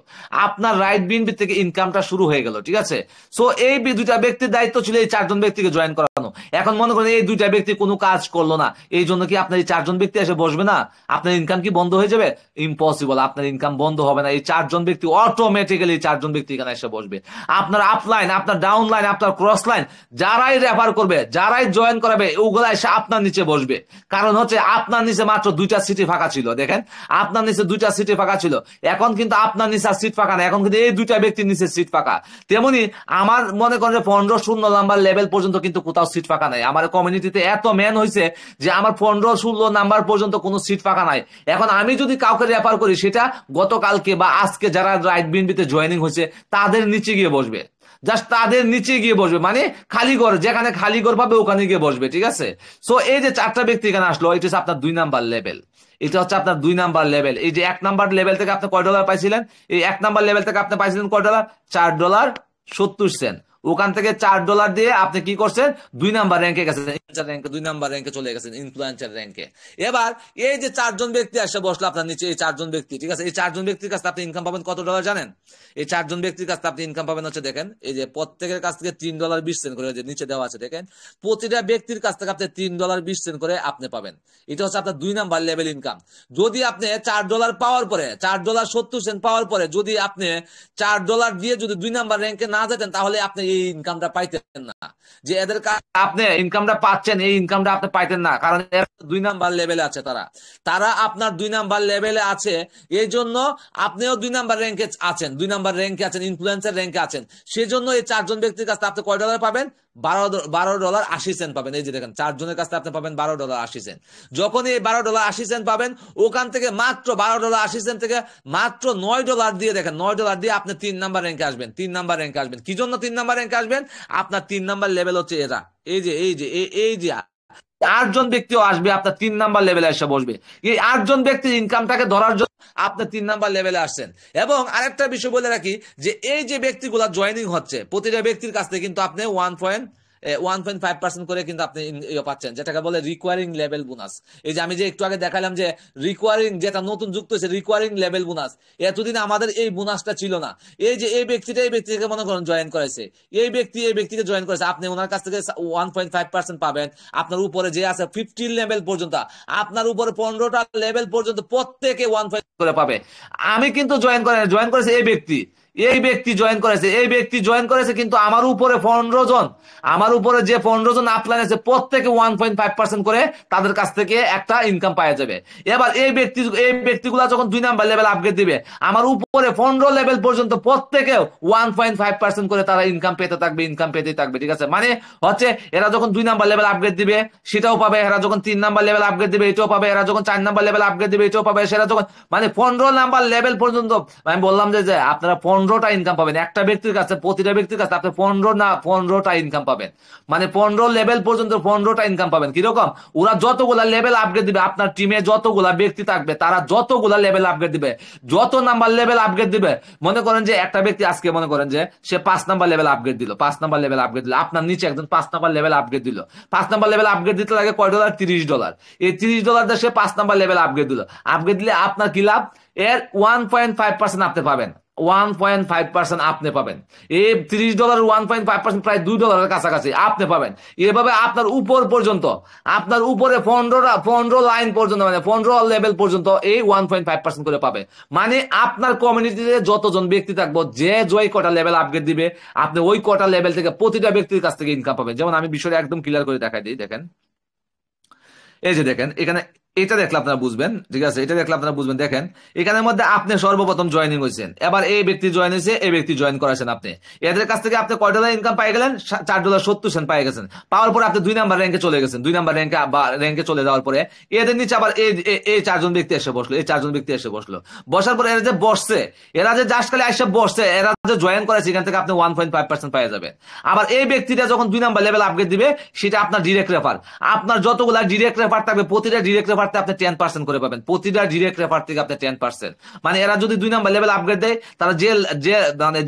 আপনার রাইট বিএনপি থেকে ইনকামটা শুরু হয়ে গেল, ঠিক আছে? সো এই দুইটা ব্যক্তির দায়িত্ব ছিল এই 4জন ব্যক্তিকে জয়েন করানো। এখন মনে করেন এই দুইটা ব্যক্তি কোনো কাজ করলো না, এই জন্য কি আপনার এই 4জন ব্যক্তি এসে বসবে না? আপনার ইনকাম কি বন্ধ হয়ে যাবে? ইম্পসিবল, আপনার ইনকাম বন্ধ হবে না। এই 4জন ব্যক্তি অটোমেটিক্যালি 4জন ব্যক্তি এখানে এসে বসবে। আপনার আপলাইন, আপনার ডাউন লাইন, আপনার ক্রস লাইন, যারাই রেফার করবে, যারাই জয়েন করাবে, ওগুলা এসে আপনার নিচে বসবে। কারণ হচ্ছে আপনার নিচে মাত্র 2টা সিটি ফাঁকা ছিল, দেখেন আপনার নিচে 2টা সিটি ফাঁকা ছিল, এখন কিন্তু আপনার নিচে সিট ফাঁকা না, এখন কিন্তু এই 2টা ব্যক্তির নিচে সিট ফাঁকা। তেমনি আমার মনে করেন যে 15-16 নাম্বার লেভেল পর্যন্ত কিন্তু কোথাও সিট ফাঁকা নাই। আমার কমিউনিটিতে এত ম্যান হয়েছে যে আমার 15-16 নাম্বার পর্যন্ত কোনো সিট ফাঁকা নাই। এখন আমি যদি কাউকে রেফার করি, সেটা গতকালকে বা আজকে যারা রাইট বিএনপিতে জয়েনিং হয়েছে তাদের নিচে গিয়ে বসবে, জাস্ট তাদের নিচে গিয়ে বসবে, মানে খালি ঘর, যেখানে খালি ঘর পাবে ওখানে গিয়ে বসবে, ঠিক আছে? সো এই যে 4টা ব্যক্তি এখানে আসলো, এটা হচ্ছে আপনার 2 নাম্বার লেভেল, এটা হচ্ছে আপনার 2 নাম্বার লেভেল। এই যে 1 নাম্বার লেভেল থেকে আপনি কয় ডলার পাইছিলেন? এই 1 নাম্বার লেভেল থেকে আপনি পাইছিলেন কয় ডলার? $4.70। ওখান থেকে $4 দিয়ে আপনি কি করছেন? 2 নাম্বার র্যাঙ্কে গেছেন, 2 নাম্বার র্যাঙ্কে চলে গেছেন, ইনফ্লুয়েন্সার র্যাঙ্কে। এবার এই যে 4জন ব্যক্তি আসে বসলো আপনার নিচে, এই 4জন ব্যক্তি, ঠিক আছে? এই 4জন ব্যক্তির কাছে আপনি ইনকাম পাবেন কত ডলার জানেন? এই 4জন ব্যক্তির কাছে আপনি ইনকাম পাবেন হচ্ছে, দেখেন এই যে প্রত্যেকের কাছ থেকে $3.20 করে যে নিচে দেওয়া আছে, দেখেন প্রতিটা ব্যক্তির কাছ থেকে আপনি $3.20 করে আপনি পাবেন। এটা হচ্ছে আপনার 2 নাম্বার লেভেল ইনকাম। যদি আপনি $4 পাওয়ার পরে, $4.70 পাওয়ার পরে যদি আপনি $4 দিয়ে যদি 2 নাম্বার র্যাঙ্কে না যেতেন, তাহলে আপনি এই ইনকামটা পাইতেন না, যে এদের আপনি ইনকামটা পাচ্ছেন, এই ইনকামটা আপনি পাইতেন না, কারণ এরা 2 নাম্বার লেভেলে আছে। তারা তারা আপনার 2 নাম্বার লেভেলে আছে, এই জন্য আপনিও 2 নাম্বার র্যাঙ্কে আছেন, 2 নাম্বার র্যাঙ্কে আছেন, ইনফ্লুয়েন্সার র্যাঙ্কে আছেন। সেজন্য এই 4 জন ব্যক্তির কাছে আপনি কয় ডলার পাবেন? $12.80 পাবেন। এই যে দেখেন 4 জনের কাছে আপনি পাবেন $12.80। যখন এই $12.80 পাবেন, ওখান থেকে মাত্র $12.80 থেকে মাত্র $9 দিয়ে, দেখেন $9 দিয়ে আপনি 3 নাম্বার র্যাঙ্কে আসবেন। 3 নাম্বার র্যাঙ্কে আসবেন। কি জন্য 3 নাম্বার র্যাঙ্কে আসবেন? আপনার 3 নাম্বার লেভেল হচ্ছে এরা, এই যে 8 জন ব্যক্তিও আসবে আপনার 3 নাম্বার লেভেলে এসে বসবে। এই 8 জন ব্যক্তির ইনকামটাকে ধরার জন্য আপনি 3 নাম্বার লেভেলে আসছেন। এবং আরেকটা বিষয় বলে রাখি, যে এই যে ব্যক্তিগুলা জয়েনিং হচ্ছে, প্রতিটা ব্যক্তির কাছ থেকে কিন্তু আপনি 1.5% করে কিন্তু আপনি পাচ্ছেন, যেটাকে বলে রিকোয়ারিং লেভেল বোনাস। এই যে আমি যে একটু আগে দেখালাম যে রিকোয়ারিং, যেটা নতুন যুক্ত হয়েছে, রিকোয়ারিং লেভেল বোনাস। এতদিন আমাদের এই বোনাসটা ছিল না। এই যে এই ব্যক্তিকে মনে করেন জয়েন করেছে, এই ব্যক্তিকে জয়েন করেছে, আপনি ওনার কাছ থেকে 1.5% পাবেন। আপনার উপরে যে আছে 15 লেভেল পর্যন্ত, আপনার উপরে 15টা লেভেল পর্যন্ত প্রত্যেকে 1 করে পাবে। আমি কিন্তু জয়েন করেছে এই ব্যক্তি জয়েন করেছে, কিন্তু আমার উপরে 15 জন, আমার উপরে যে 15 জন আপলাইন আছে, প্রত্যেকে 1.5% করে তাদের কাছ থেকে একটা ইনকাম পাওয়া যাবে। এবার এই ব্যক্তিগুলা যখন 2 নাম্বার লেভেল আপগ্রেড দিবে, আমার উপরে 15 লেভেল পর্যন্ত প্রত্যেকে 1.5% করে তারা ইনকাম পেতেই থাকবে। ঠিক আছে, মানে হচ্ছে এরা যখন 2 নাম্বার লেভেল আপগ্রেড দিবে সেটাও পাবে, এরা যখন 3 নাম্বার লেভেল আপগ্রেড দিবে এটাও পাবে, এরা যখন 4 নাম্বার লেভেল আপগ্রেড দিবে এটাও পাবে, সেটা যখন মানে 15 নাম্বার লেভেল পর্যন্ত। আমি বললাম যে আপনারা 15টা ইনকাম পাবেন একটা ব্যক্তির কাছে, প্রতিটা ব্যক্তির কাছে আপনি 15টা ইনকাম পাবেন, মানে 15 লেভেল পর্যন্ত 15টা ইনকাম পাবেন। কিরকম? ওরা যতগুলা লেভেল আপগ্রেড দিবে, আপনার টিমে যতগুলা ব্যক্তি থাকবে তারা যতগুলা লেভেল আপগ্রেড দিবে, যত নাম্বার লেভেল আপগ্রেড দিবে, মনে করেন যে একটা ব্যক্তি আজকে মনে করেন যে সে 5 নাম্বার লেভেল আপগ্রেড দিল, আপনার নিচে একজন 5 নাম্বার লেভেল আপগ্রেড দিল। 5 নাম্বার লেভেল আপগ্রেড দিতে লাগে কয় ডলার? $30। এই $30 দিয়ে সে 5 নাম্বার লেভেল আপগ্রেড দিল। আপগ্রেড দিলে আপনার কি লাভ? এর 1.5% আপনি পাবেন, 1.5% আপনি পাবেন। এই $30 1.5% প্রায় $2 কাছাকাছি আপনি পাবেন। এভাবে আপনার উপর পর্যন্ত, আপনার উপরে 15 লাইন পর্যন্ত, মানে 15 লেভেল পর্যন্ত এই 1.5% করে পাবে। মানে আপনার কমিউনিটিতে যতজন ব্যক্তি থাকবো, যে কটা লেভেল আপগ্রেড দিবে, আপনি ওই কটা লেভেল থেকে প্রতিটা ব্যক্তির কাছ থেকে ইনকাম পাবেন। যেমন আমি বিষয়টা একদম ক্লিয়ার করে দেখাই দিই, দেখেন এই যে দেখেন এখানে, এটা দেখলে আপনারা বুঝবেন। ঠিক আছে, এটা দেখলে আপনারা বুঝবেন। দেখেন এখানের মধ্যে আপনি সর্বপ্রথম জয়েনিং হয়েছেন, এবার এই ব্যক্তি জয়েন হয়েছে, এই ব্যক্তি জয়েন করাছেন আপনি, এদের কাছ থেকে আপনি কয় ডলার ইনকাম পাই গেলেন? $4.70 পাই গেছেন। পাওয়ার পরে আপনি 2 নাম্বার র্যাঙ্কে চলে গেছেন। 2 নাম্বার র্যাঙ্কে চলে যাওয়ার পরে এদের নিচে আবার এই 4 জন ব্যক্তি এসে বসলো। বসার পরে এরা যে বসছে, এরা যে জাস্ট খালি এসে বসছে, এরা যে জয়েন করেছে, এখান থেকে আপনি 1.5% পাই যাবেন। আবার এই ব্যক্তিটা যখন 2 নাম্বার লেভেল আপগ্রেড দিবে, সেটা আপনার ডিরেক্ট রেফার। আপনার যতগুলা ডিরেক্ট রেফার থাকবে, প্রতিটা ডিরেক্ট রেফার আপনি 10% করে পাবেন, প্রতিটা ডিরেক্ট রেফার থেকে আপনি 10%। মানে এরা যদি 2 নাম্বার লেভেল আপগ্রেড দেয়, তারা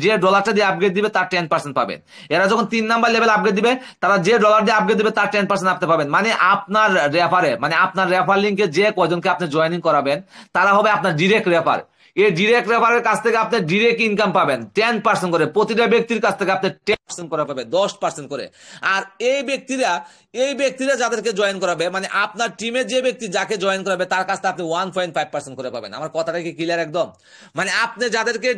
যে ডলারটা দিয়ে আপগ্রেড দিবে তার 10% পাবেন। এরা যখন 3 নাম্বার লেভেল আপগ্রেড দিবে, তারা যে ডলার দিয়ে আপগ্রেড দিবে তার 10% আপনি পাবেন। মানে আপনার রেফারে, মানে আপনার রেফার লিঙ্কে যে কয়জনকে আপনি জয়েনিং করাবেন, তারা হবে আপনার ডিরেক্ট রেফার। এই ডিরেক্ট রেফারের কাছ থেকে আপনি ডিরেক্ট ইনকাম পাবেন 10% করে, প্রতিটা ব্যক্তির কাছ থেকে আপনি 10% করে পাবেন, 10% করে। আর এই ব্যক্তিরা যাদেরকে জয়েন করাবে, মানে আপনার টিমে যে ব্যক্তি যাকে জয়েন করাবে, তার কাছ থেকে আপনি 1.5% করে পাবেন। আমার কথাটা কি ক্লিয়ার একদম? মানে আপনি যাদেরকে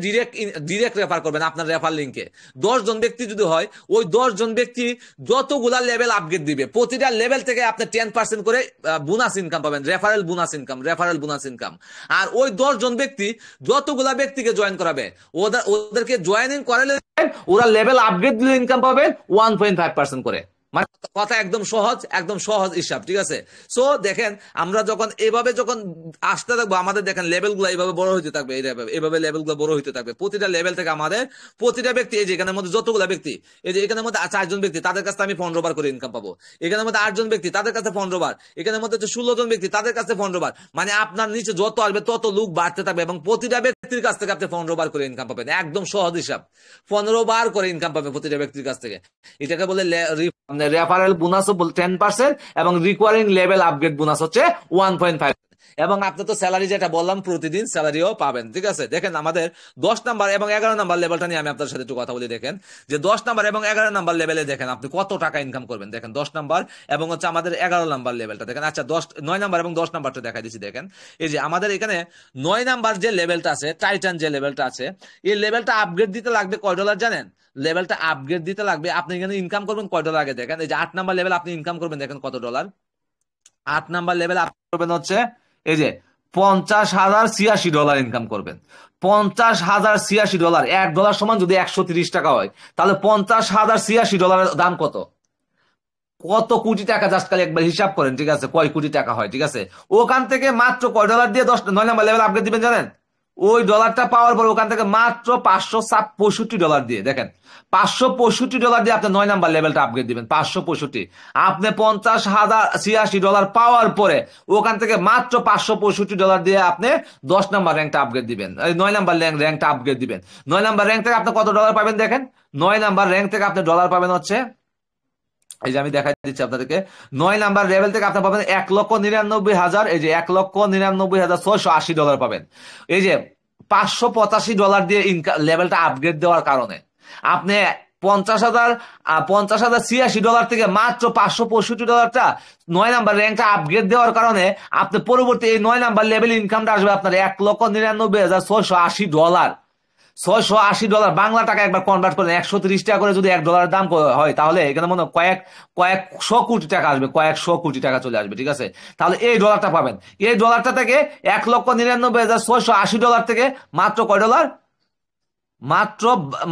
ডিরেক্ট রেফার করবেন আপনার রেফার লিঙ্কে, 10 জন ব্যক্তি যদি হয়, ওই 10 জন ব্যক্তি যতগুলা লেভেল আপগ্রেড দিবে, প্রতিটা লেভেল থেকে আপনি 10% করে বোনাস ইনকাম পাবেন, রেফারেল বোনাস ইনকাম। আর ওই 10 জন ব্যক্তি যতগুলা ব্যক্তিকে জয়েন করাবে, ওদেরকে জয়েনিং করালে ওরা লেভেল আপগ্রেড দিলে ইনকাম পাবে 1.5% করে। মানে কথা একদম সহজ হিসাব। ঠিক আছে, সো দেখেন আমরা যখন আসতে থাকবো, আমাদের দেখেন লেভেল গুলো এইভাবে বড় হইতে থাকবে, এইভাবে লেভেল গুলো বড় হইতে থাকবে। প্রতিটা লেভেল থেকে আমাদের প্রতিটা ব্যক্তি, এই যে এখানের মধ্যে যতগুলা ব্যক্তি, এই যে এখানের মধ্যে 4 জন ব্যক্তি, তাদের কাছে আমি 15 বার করে ইনকাম পাবো। এখানের মধ্যে 8 জন ব্যক্তি, তাদের কাছে 15 বার। এখানের মধ্যে 16 জন ব্যক্তি, তাদের কাছে 15 বার। মানে আপনার নিচে যত আসবে তত লোক বাড়তে থাকবে, এবং প্রতিটা ব্যক্তির কাছ থেকে আপনি 15 বার করে ইনকাম পাবেন। একদম সহজ হিসাব, 15 বার করে ইনকাম পাবে প্রতিটা ব্যক্তির কাছ থেকে। এটাকে বলে রেফারেল বোনাস 10% এবং রিকোয়ারিং লেভেল আপগ্রেড বোনাস হচ্ছে 1.5%। এবং আপনি তো স্যালারি যেটা বললাম প্রতিদিন স্যালারিও পাবেন, ঠিক আছে। দেখেন আমাদের 10 নাম্বার এবং 11 নাম্বার লেভেলটা নিয়ে আমি আপনার সাথে একটু কথা বলি। দেখেন যে 10 নাম্বার এবং 11 নাম্বার লেভেলে দেখেন আপনি কত টাকা ইনকাম করবেন। দেখেন 10 নাম্বার এবং হচ্ছে আমাদের 11 নাম্বার লেভেলটা দেখেন। আচ্ছা 9 নাম্বার এবং 10 নাম্বারটা দেখাই দিচ্ছি। দেখেন এই যে আমাদের এখানে 9 নাম্বার যে লেভেলটা আছে, টাইটান যে লেভেলটা আছে, এই লেভেলটা আপগ্রেড দিতে লাগবে কয় ডলার জানেন? লেভেলটা আপগ্রেড দিতে লাগবে, আপনি এখানে ইনকাম করবেন কয় ডলার আগে দেখেন। এই যে 8 নাম্বার লেভেল আপনি ইনকাম করবেন দেখেন কত ডলার। 8 নাম্বার লেভেল আপনি করবেন হচ্ছে এই যে $50,086 ইনকাম করবেন। $50,086, $1 সমান যদি 130 টাকা হয়, তাহলে $50,086 দাম কত? কত কোটি টাকা জাস্ট খালি একবার হিসাব করেন, ঠিক আছে, কয় কোটি টাকা হয়, ঠিক আছে। ওখান থেকে মাত্র কয় ডলার দিয়ে 9 নাম্বার লেভেল আপগ্রেড দিবেন জানেন? ওই ডলারটা পাওয়ার পর ওখান থেকে মাত্র $565 দিয়ে, দেখেন $565 দিয়ে আপনি 9 নাম্বার লেভেলটা আপগ্রেড দিবেন। 565, আপনি $50,086 পাওয়ার পরে ওখান থেকে মাত্র $565 দিয়ে আপনি 10 নাম্বার র্যাঙ্কটা আপগ্রেড দিবেন, 9 নাম্বার র্যাঙ্কটা আপগ্রেড দিবেন। 9 নাম্বার র্যাঙ্ক থেকে আপনি কত ডলার পাবেন দেখেন। 9 নাম্বার র্যাঙ্ক থেকে আপনি ডলার পাবেন হচ্ছে, এই যে আমি দেখাই দিচ্ছি আপনাদেরকে, 9 নাম্বার লেভেল থেকে আপনি পাবেন 1,99,000, এই যে $1,99,680 পাবেন। এই যে $585 দিয়ে লেভেলটা আপগ্রেড দেওয়ার কারণে আপনি $50,086 থেকে মাত্র $565টা 9 নাম্বার র্যাঙ্কটা আপগ্রেড দেওয়ার কারণে আপনি পরবর্তী এই 9 নাম্বার লেভেল ইনকামটা আসবে আপনার $1,99,680। $680 বাংলা টাকা একবার কনভার্ট করেন, 130 টাকা করে যদি $1 দাম হয়, তাহলে এখানে মনে হয় কয়েকশো কোটি টাকা আসবে, কয়েকশো কোটি টাকা চলে আসবে, ঠিক আছে। তাহলে এই ডলারটা পাবেন। এই ডলারটা থেকে $1,99,680 থেকে মাত্র কয় ডলার? মাত্র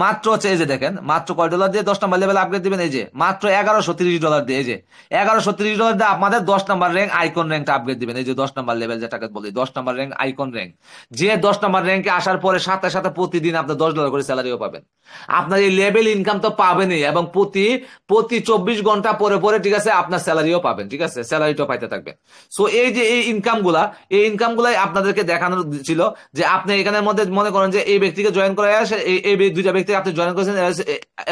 মাত্র হচ্ছে এই যে দেখেন মাত্র কয় ডলার দিয়ে 10 নাম্বার লেভেল আপগ্রেড দিবেন? এই যে মাত্র $1,130 দিয়ে, এই যে $1,130 দিয়ে আমাদের 10 নাম্বার র্যাঙ্ক আইকন র্যাঙ্কটা আপগ্রেড দিবেন। এই যে 10 নাম্বার লেভেল যেটাকে বলি 10 নাম্বার র্যাঙ্ক আইকন র্যাঙ্ক, যে 10 নাম্বার র্যাঙ্কে আসার পরে সাথে সাথে প্রতিদিন আপনি $10 করে স্যালারিও পাবেন। আপনার এই লেভেল ইনকাম তো পাবেনই, এবং প্রতি 24 ঘন্টা পরে পরে, ঠিক আছে, আপনার স্যালারিও পাবেন, ঠিক আছে, স্যালারিটাও পাইতে থাকবেন। সো এই যে এই ইনকামগুলাই আপনাদেরকে দেখানো ছিল যে আপনি এখানের মধ্যে মনে করেন যে এই ব্যক্তিকে জয়েন করে আসে, এই দুইটা ব্যক্তি আপনি জয়েন করেছেন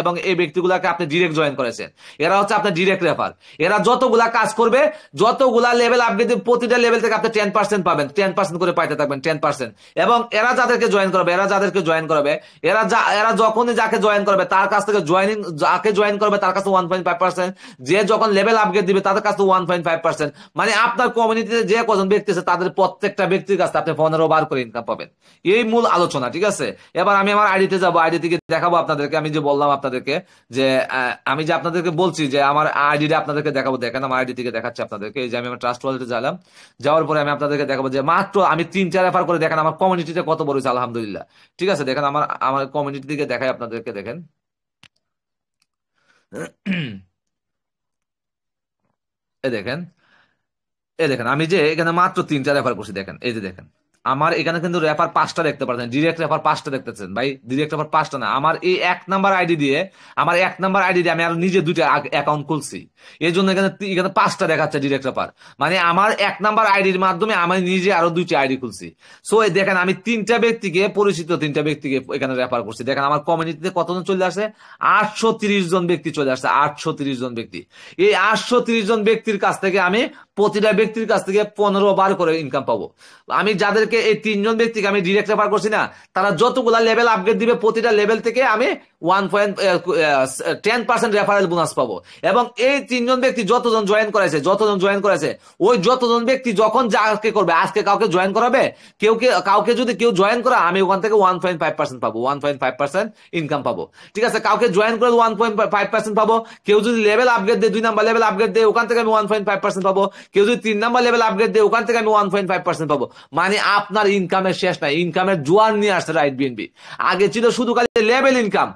এবং এই ব্যক্তিগুলাকে আপনি ডিরেক্ট জয়েন করেছেন। এরা হচ্ছে আপনার ডিরেক্ট রেফার। এরা যতগুলা কাজ করবে, যতগুলা লেভেল আপগ্রেড, প্রতিটা লেভেল থেকে আপনি 10% পাবেন, 10% করে পাইতে থাকবেন, 10%। এবং এরা যাদেরকে জয়েন করবে, এরা যখনই যাকে জয়েন করবে তার কাছ থেকে যাকে জয়েন করবে তার কাছে 1.5%, যে যখন লেভেল আপগ্রেড দিবে তাদের কাছে 1.5%, মানে আপনার কমিউনিটিতে যে কজন ব্যক্তি আছে তাদের প্রত্যেকটা ব্যক্তির কাছে আপনি 15 বার করে ইনকাম পাবেন। এই মূল আলোচনা, ঠিক আছে। এবার আমি আমার আইডিতে যাবো, আইডি থেকে দেখাবো আপনাদেরকে। আমি যে বললাম আপনাদেরকে যে আমি যে আপনাদেরকে বলছি যে আমার আইডিটা আপনাদেরকে দেখাবো, দেখেন আমার আইডি থেকে দেখাচ্ছি আপনাদেরকে। এই যে আমি আমার ট্রাস্ট ওয়ালেটে গেলাম, যাওয়ার পরে আমি আপনাদেরকে দেখাবো যে মাত্র আমি 3-4 রেফার করে, দেখেন আমার কমিউনিটিতে কত বড় হয়েছে, আলহামদুলিল্লাহ, ঠিক আছে। দেখেন আমার কমিউনিটি থেকে দেখাই আপনাদেরকে, দেখেন এ দেখেন আমি যে এখানে মাত্র 3টা রেফার করছি, দেখেন এই যে দেখেন আমার এখানে কিন্তু রেফার 5টা দেখতে পাচ্ছেন, ডিরেক্ট রেফার 5টা দেখতেছেন ভাই, ডিরেক্ট রেফার 5টা না। আমার এই 1 নাম্বার আইডি দিয়ে আমি আর নিজে 2টা অ্যাকাউন্ট খুলছি, এই জন্য এখানে 5টা দেখাচ্ছে ডিরেক্ট রেফার। মানে আমার 1 নাম্বার আইডির মাধ্যমে আমি নিজে আরো 2টা আইডি খুলছি। সো দেখেন আমি 3টা ব্যক্তিকে, পরিচিত 3টা ব্যক্তিকে এখানে রেফার করছি। দেখেন আমার কমিউনিটিতে কতজন চলে আসছে, 830 জন ব্যক্তি চলে আসছে, 830 জন ব্যক্তি। এই 830 জন ব্যক্তির কাছ থেকে আমি প্রতিটা ব্যক্তির কাছ থেকে 15 বার করে ইনকাম পাবো। আমি যাদেরকে এই 3জন ব্যক্তিকে আমি ডিরেক্ট রেফার করছি না, তারা যতগুলা লেভেল আপগ্রেড দিবে প্রতিটা লেভেল থেকে আমি 10% রেফারেল বোনাস পাবো। এবং এই 3জন ব্যক্তি যতজন জয়েন করেছে ওই যতজন ব্যক্তি যখন যাকে করবে, আজকে কাউকে জয়েন করাবে, কাউকে যদি কেউ জয়েন করা, আমি ওখান থেকে 1.5% পাবো, 1.5% ইনকাম পাবো, ঠিক আছে। কাউকে জয়েন করে 1.5% পাবো। কেউ যদি লেভেল আপগ্রেড দেয়, 2 নাম্বার লেভেল আপগ্রেড দেয়, ওখান থেকে আমি 1.5% পাবো। কেউ যদি 3 নাম্বার লেভেল আপগ্রেড দেয়, ওখান থেকে আমি 1.5% পাবো। মানে আপনার ইনকামের শেষ নাই, ইনকামের জোয়ার নিয়ে আসছে রাইট বিএনপি। আগে ছিল শুধু খালি লেভেল ইনকাম,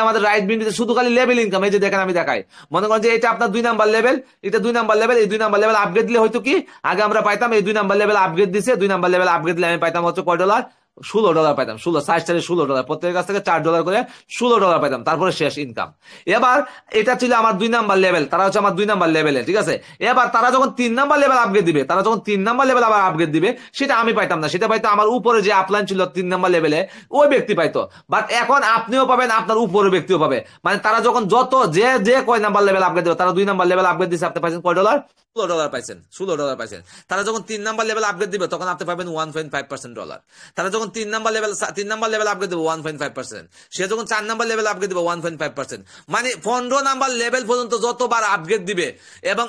আমাদের রাইট বিএনপিতে শুধু খালি লেভেল ইনকাম। এই যে দেখেন আমি দেখাই, মনে করেন যে এটা আপনার 2 নাম্বার লেভেল, এটা 2 নাম্বার লেভেল। এই 2 নাম্বার লেভেল আপগ্রেড দিলে হয়তো কি আগে আমরা পাইতাম, এই 2 নাম্বার লেভেল আপগ্রেড দিছে, 2 নাম্বার লেভেল আপগ্রেড দিলে আমি পাইতাম হচ্ছে কয় ডলার, $16 পাইতাম, 16 প্রত্যেকের কাছ থেকে $4 করে $16 পাইতাম, তারপরে শেষ ইনকাম। এবার এটা ছিল আমার 2 নাম্বার লেভেল, তারা হচ্ছে আমার 2 নাম্বার লেভেলে, ঠিক আছে। এবার তারা যখন 3 নাম্বার লেভেল আপগ্রেড দিবে, তারা যখন 3 নাম্বার লেভেল আবার আপগ্রেড দিবে, সেটা আমি পাইতাম না, সেটা পাইতো আমার উপরে যে আপলাইন ছিল 3 নাম্বার লেভেলে ওই ব্যক্তি পাইতো। বাট এখন আপনিও পাবেন, আপনার উপরের ব্যক্তিও পাবে। মানে তারা যখন যত যে যে কয় নাম্বার লেভেল আপগ্রেড দেবে, তারা 2 নাম্বার লেভেল আপগ্রেড দিচ্ছে, আপনি পাইছেন কয় ডলার? $16 পাইছেন, $16 পাইছেন। তারা যখন 3 নাম্বার লেভেল আপগ্রেড দিবে তখন আপনি পাবেন $1.5%। তারা যখন 3 নাম্বার লেভেল আপগ্রেড দেবে 1.5%, সে যখন 4 নাম্বার লেভেল আপগ্রেড দিবে 1.5%। মানে 15 নাম্বার লেভেল পর্যন্ত যতবার আপগ্রেড দিবে এবং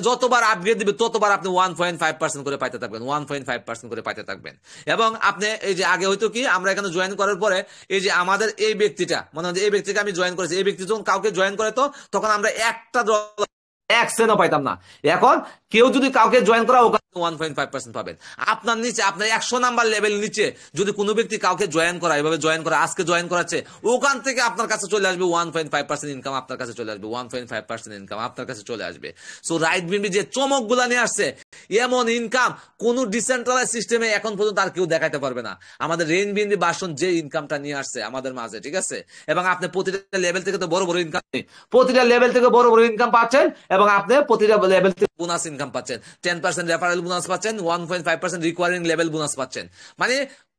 যতবার আপগ্রেড দিবে ততবার আপনি 1.5% করে পাইতে থাকবেন, 1.5% করে পাইতে থাকবেন। এবং আপনি এই যে আগে হয়তো কি আমরা এখানে জয়েন করার পরে এই যে আমাদের এই ব্যক্তিটা, মনে হয় এই ব্যক্তিকে আমি জয়েন করেছি, এই ব্যক্তি যখন কাউকে জয়েন করে তো তখন আমরা একটা $1 সেন্টও পাইতাম না। এখন কেউ যদি কাউকে জয়েন করা ওখানে 1.5% পাবেন। আপনার নিচে, আপনার 100 নাম্বার লেভেল নিচে যদি কোনো ব্যক্তি কাউকে জয়েন করা, এভাবে জয়েন করা, আজকে জয়েন করাচ্ছে, ওখান থেকে আপনার কাছে চলে আসবে 1.5% ইনকাম, আপনার কাছে চলে আসবে 1.5% ইনকাম আপনার কাছে চলে আসবে। সো রাইট বিএনবি যে চমক গুলা নিয়ে আসছে, এমন ইনকাম কোন ডিসেন্ট্রালাইজ সিস্টেমে এখন পর্যন্ত আর কেউ দেখাইতে পারবে না। আমাদের রেইন বিএনবি ভার্সন যে ইনকামটা নিয়ে আসছে আমাদের মাঝে, ঠিক আছে। এবং আপনি প্রতিটা লেভেল থেকে তো বড় বড় ইনকাম, প্রতিটা লেভেল থেকে বড় বড় ইনকাম পাচ্ছেন, এবং আপনি প্রতিটা লেভেল থেকে বোনাস ইনকাম পাচ্ছেন, 10% রেফারেল বোনাস পাচ্ছেন, 1.5% রিকোয়ারিং লেভেল বোনাস পাচ্ছেন। মানে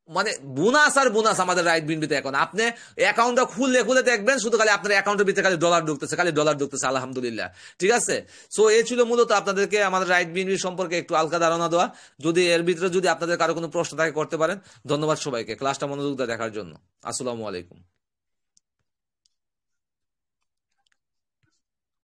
মানে বোনাস আর বোনাস আমাদের রাইট বিএনবিতে। এখন আপনি অ্যাকাউন্টটা খুলে দেখবেন, শুধু খালি আপনার অ্যাকাউন্টের ভিতরে খালি ডলার ঢুকতেছে, খালি ডলার ঢুকতেছে, আলহামদুলিল্লাহ, ঠিক আছে। সো এই ছিল মূলত আপনাদেরকে আমাদের রাইট বিএনবি সম্পর্কে একটু হালকা ধারণা দেওয়া। যদি এর ভিতরে যদি আপনাদের কারো কোনো প্রশ্ন থাকে করতে পারেন। ধন্যবাদ সবাইকে ক্লাসটা মনোযোগ দিয়ে দেখার জন্য। আসসালামু আলাইকুম।